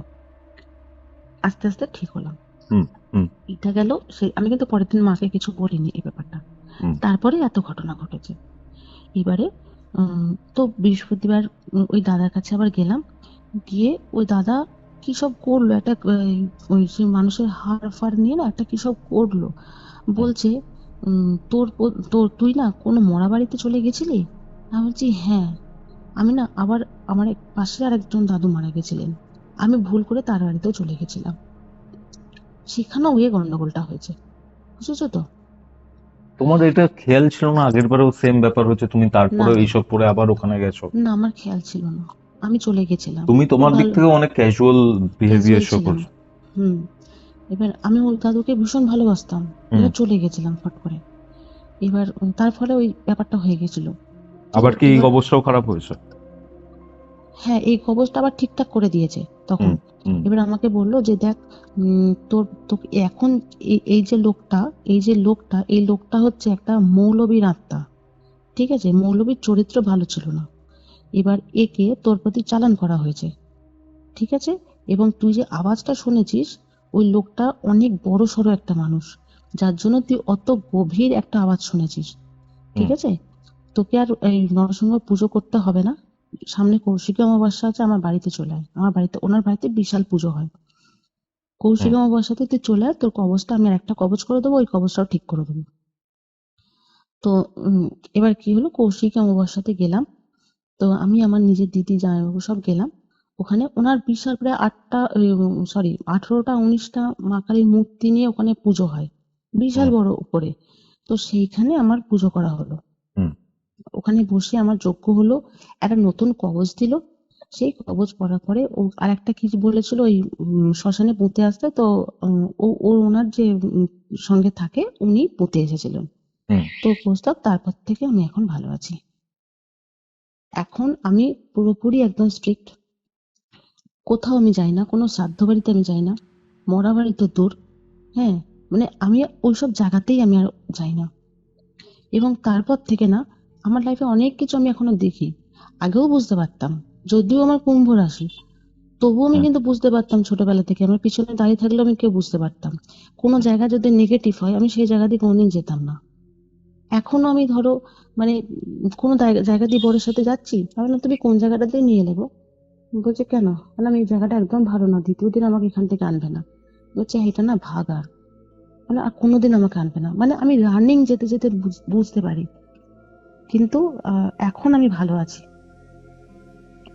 আস্তে আস্তে ঠিক হলাম। হুম হুম এটা গেল। আমি কিন্তু পরের দিন মাকে কিছু বলিনি এই ব্যাপারটা, হুম তারপরে এত ঘটনা ঘটেছে। এবারে তো বৃহস্পতিবার ওই দাদার কাছে আবার গেলাম, গিয়ে ওই দাদা কি সব করলো, একটা ওই যে মানুষের হাড় ফাড় নিয়ে না একটা কি সব করলো। বলছে তোর তুই না কোনো মরা বাড়িতে চলে গেছিলি? আমি বলছি হ্যাঁ, আমি না আবার আমার পাশে আর একজন দাদু মারা গেছিলেন, আমি ভুল করে তার বাড়িতেও চলে গেছিলাম। সেখানেও গিয়ে গন্ডগোলটা হয়েছে, বুঝেছো তো? তোমার এটা খেয়াল ছিল না আগের বারেও সেম ব্যাপার হচ্ছে, তুমি না তারপরে এইসব পরে আবার ওখানে গেছো? না, আমার খেয়াল ছিল না, আমি চলে গেছিলাম, তুমি খুব তোমার দিক ভালো থেকে অনেক ক্যাজুয়াল বিহেভিয়ার ক্যাজুয়াল শো ছিলাম। করছো। হুম। এবার আমি ওই দাদুকে ভীষণ ভালোবাসতাম, হুম। এবার চলে গেছিলাম ফট করে। এবার তার ফলে ওই ব্যাপারটা হয়ে গেছিল। তো আবার কি এই এবার অবস্থাও খারাপ হয়েছে? হ্যাঁ, এই কবজটা আবার ঠিকঠাক করে দিয়েছে তখন। হুম। হুম। এবার আমাকে বললো যে দেখ, তোকে এখন এই যে লোকটা, এই লোকটা হচ্ছে একটা মৌলবীর আত্মা, ঠিক আছে? মৌলবীর চরিত্র ভালো ছিল না, এবার একে তোর প্রতি চালান করা হয়েছে, ঠিক আছে? এবং তুই যে আওয়াজটা শুনেছিস, ওই লোকটা অনেক বড় সড়ো একটা মানুষ, যার জন্য তুই অত গভীর একটা আওয়াজ শুনেছিস, ঠিক হুম। আছে? তোকে আর এই নরসিংহ পুজো করতে হবে না, সামনে কৌশিকী অমাবস্যা আছে, আমার বাড়িতে চলে আয়, আমার বাড়িতে, ওনার বাড়িতে বিশাল পুজো হয়, হুম। কৌশিকী অমাবস্যাতে তুই চলে আয়, তোর কবজটা আমি আর একটা কবজ করে দেবো, ওই কবজটাও ঠিক করে দেবো। তো এবার কি হলো, কৌশিকী অমাবস্যাতে গেলাম, তো আমি আমার নিজের দিদি জামাইবাবু সব গেলাম, ওখানে ওনার বিশাল প্রায় 18টা 19টা মা কালীর মূর্তি নিয়ে ওখানে পুজো হয়, বিশাল হুম। বড় উপরে। তো সেইখানে আমার পুজো করা হলো, হুম। ওখানে বসে আমার যজ্ঞ হলো, একটা নতুন কবচ দিল, সেই কবচ পরার পরে ও আর একটা কি বলেছিল, ওই শ্মশানে পুঁতে আসতে, তো ও ওনার যে সঙ্গে থাকে উনি পুঁতে এসেছিলেন, হুম। তো প্রস্তাব, তারপর থেকে আমি এখন ভালো আছি, এখন আমি পুরোপুরি একদম স্ট্রিক্ট, কোথাও আমি যাই না, কোনো শ্রাদ্ধ বাড়িতে আমি যাই না, মরা বাড়ি তো দূর। হ্যাঁ, মানে আমি ওইসব জায়গাতেই আমি আর যাই না। এবং তারপর থেকে না, আমার লাইফে অনেক কিছু আমি এখনো দেখি, আগেও বুঝতে পারতাম, যদিও আমার কুম্ভ রাশি, তবুও আমি হুম। কিন্তু বুঝতে পারতাম ছোটবেলা থেকে, আমার পিছনে দাঁড়িয়ে থাকলেও আমি কেউ বুঝতে পারতাম, কোনো জায়গা যদি নেগেটিভ হয় আমি সেই জায়গা দিয়ে কোনোদিন যেতাম না। এখনো আমি ধরো মানে কোনো জায়গা দিয়ে বরের সাথে যাচ্ছি, আমি বললাম তুমি কোন জায়গাটা দিয়ে নিয়ে নেবো, বলছে কেন, বললাম এই জায়গাটা একদম ভালো না, দ্বিতীয় দিন আমাকে এখান থেকে আনবে না, বলছে এটা না ভাগার, মানে আর কোনোদিন আমাকে আনবে না, মানে আমি রানিং যেতে যেতে বুঝতে পারি, কিন্তু এখন আমি ভালো আছি,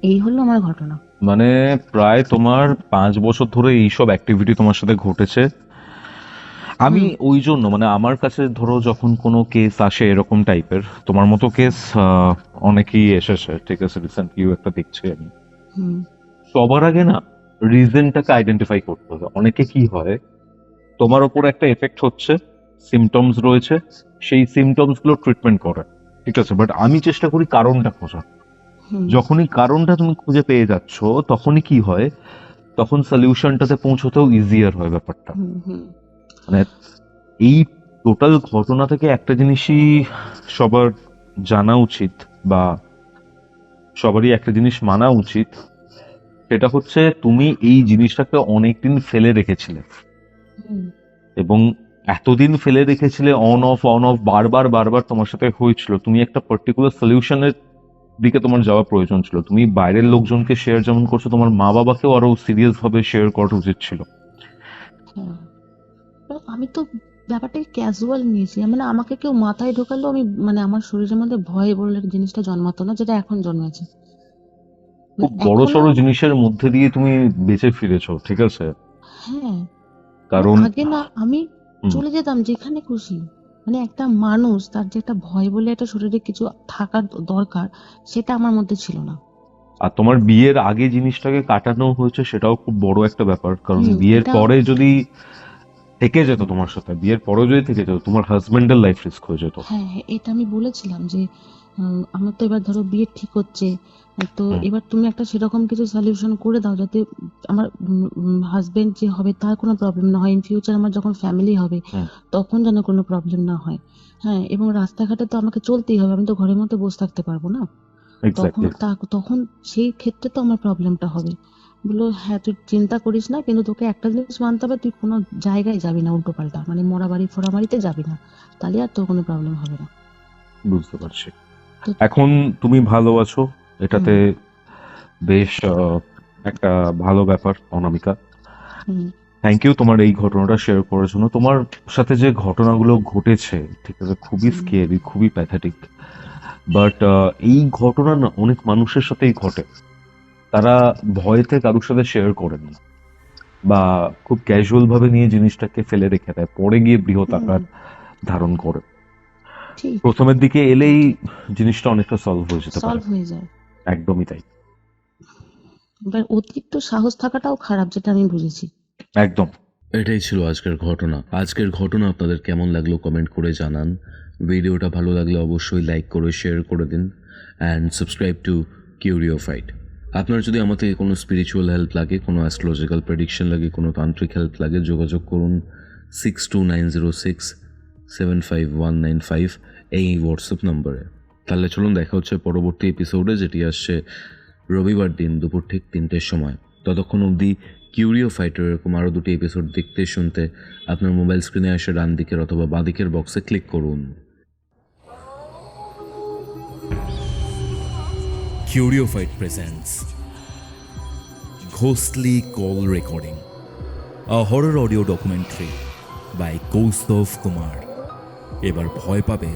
এই হলো আমার ঘটনা। মানে প্রায় তোমার 5 বছর ধরে এইসব অ্যাক্টিভিটি তোমার সাথে ঘটেছে। আমি হুম। ওই জন্য মানে আমার কাছে ধরো যখন কোনো কেস আসে এরকম টাইপের, তোমার মতো কেস অনেকেই এসেছে, ঠিক আছে, রিসেন্টলিও একটা দেখছি আমি। হুম। সবার আগে না রিজনটাকে আইডেন্টিফাই করতে হবে। অনেকে কি হয়, তোমার ওপর একটা এফেক্ট হচ্ছে, সিমটমস রয়েছে, সেই সিমটমস গুলো ট্রিটমেন্ট করে, ঠিক আছে, বাট আমি চেষ্টা করি কারণটা খোঁজা। হুম। যখনই কারণটা তুমি খুঁজে পেয়ে যাচ্ছ, তখনই কি হয়, তখন সলিউশনটাতে পৌঁছতেও ইজিয়ার হয় ব্যাপারটা। হুম। হুম। মানে এই টোটাল ঘটনা থেকে একটা জিনিসই সবার জানা উচিত, বা সবারই একটা জিনিস মানা উচিত, সেটা হচ্ছে তুমি এই জিনিসটাকে অনেকদিন ফেলে রেখেছিলে, হুম। এবং এতদিন ফেলে রেখেছিলে, অন অফ বারবার বারবার তোমার সাথে হয়েছিল, তুমি একটা পার্টিকুলার সলিউশনের দিকে তোমার যাওয়া প্রয়োজন ছিল। তুমি বাইরের লোকজনকে শেয়ার যেমন করছো, তোমার মা বাবাকেও আরো সিরিয়াস ভাবে শেয়ার করা উচিত ছিল। হ্যাঁ, আমি তো ব্যাপারটাকে ক্যাজুয়াল নিয়েছি, মানে আমাকে কেউ মাথায় ঢোকালো আমি, মানে আমার শরীরের মধ্যে ভয় বলে জিনিসটা জন্মাতো না, যেটা এখন জন্মেছে, খুব মানে বড় এখনো। সড়ো জিনিসের মধ্যে দিয়ে তুমি বেঁচে ফিরেছো, ঠিক আছে, হ্যাঁ, মানে কারণ আগে না আমি হুম, চলে যেতাম যেখানে খুশি, মানে একটা মানুষ তার যে একটা ভয় বলে একটা শরীরে কিছু থাকার দরকার, সেটা আমার মধ্যে ছিল না। আর তোমার বিয়ের আগে জিনিসটাকে কাটানো হয়েছে, সেটাও খুব বড় একটা ব্যাপার, কারণ বিয়ের এটা পরে যদি থেকে যেত তোমার সাথে, বিয়ের পরেও যদি থেকে যেত, তোমার হাজবেন্ডের লাইফ রিস্ক হয়ে যেত। হ্যাঁ, হ্যাঁ, এটা আমি বলেছিলাম যে আমার তো এবার ধরো বিয়ে ঠিক হচ্ছে, তো হুম। এবার তুমি একটা সেরকম কিছু সলিউশন করে দাও যাতে আমার হাজবেন্ড যে হবে তার কোনো প্রবলেম না হয়, ইন ফিউচার আমার যখন ফ্যামিলি হবে হুম। তখন যেন কোনো প্রবলেম না হয়। হ্যাঁ, এবং রাস্তাঘাটে তো আমাকে চলতেই হবে, আমি তো ঘরের মধ্যে বসে থাকতে পারবো না, তখন এক্স্যাক্টলি। তখন সেই ক্ষেত্রে তো আমার প্রবলেমটা হবে। বললো হ্যাঁ তুই চিন্তা করিস না, কিন্তু তোকে একটা জিনিস মানতে হবে, তুই কোনো জায়গায় যাবি না উল্টো পাল্টা, মানে মরা বাড়ি ফোড়া বাড়িতে যাবি না, তাহলে আর তোর কোনো প্রবলেম হবে না। বুঝতে পারছি। এখন তুমি ভালো আছো, এটাতে বেশ একটা ভালো ব্যাপার অনামিকা। হুম, থ্যাংক ইউ তোমার এই ঘটনাটা শেয়ার করার জন্য। তোমার সাথে যে ঘটনাগুলো ঘটেছে ঠিক আছে, খুবই হুম। স্কেয়ারি, খুবই প্যাথেটিক। বাট এই ঘটনা না অনেক মানুষের সাথেই ঘটে। তারা ভয়েতে কারোর সাথে শেয়ার করেন না, বা খুব ক্যাজুয়াল ভাবে নিয়ে জিনিসটাকে ফেলে রেখে দেয়, পরে গিয়ে বৃহৎ আকার ধারণ করে। ঠিক প্রথমের দিকে এলেই জিনিসটা অনেকটা সলভ হয়ে যেতে পারে। সলভ হয়ে যায়। একদমই তাই, এবার অতিরিক্ত সাহস থাকাটাও খারাপ, যেটা আমি বুঝেছি। একদম। এটাই ছিল আজকের ঘটনা। আজকের ঘটনা আপনাদের কেমন লাগলো কমেন্ট করে জানান। ভিডিওটা ভালো লাগলে অবশ্যই লাইক করে শেয়ার করে দিন and subscribe to curio fight. আপনার যদি আমার থেকে কোনো স্পিরিচুয়াল হেল্প লাগে, কোনো অ্যাস্ট্রোলজিক্যাল প্রেডিকশন লাগে, কোনো তান্ত্রিক হেল্প লাগে, যোগাযোগ করুন 6290675195 এই হোয়াটসঅ্যাপ নম্বরে। তাহলে চলুন দেখা হচ্ছে পরবর্তী এপিসোডে, যেটি আসছে রবিবার দিন দুপুর ঠিক 3টের সময়। ততক্ষণ অবধি কিউরিও ফাইটার এরকম আরও 2টি এপিসোড দেখতে শুনতে আপনার মোবাইল স্ক্রিনে আসে ডান দিকের অথবা বাঁ দিকের বক্সে ক্লিক করুন। Curiophied presents Ghostly Call Recording, a horror audio documentary by Kaustav Kumar. এবার ভয় পাবে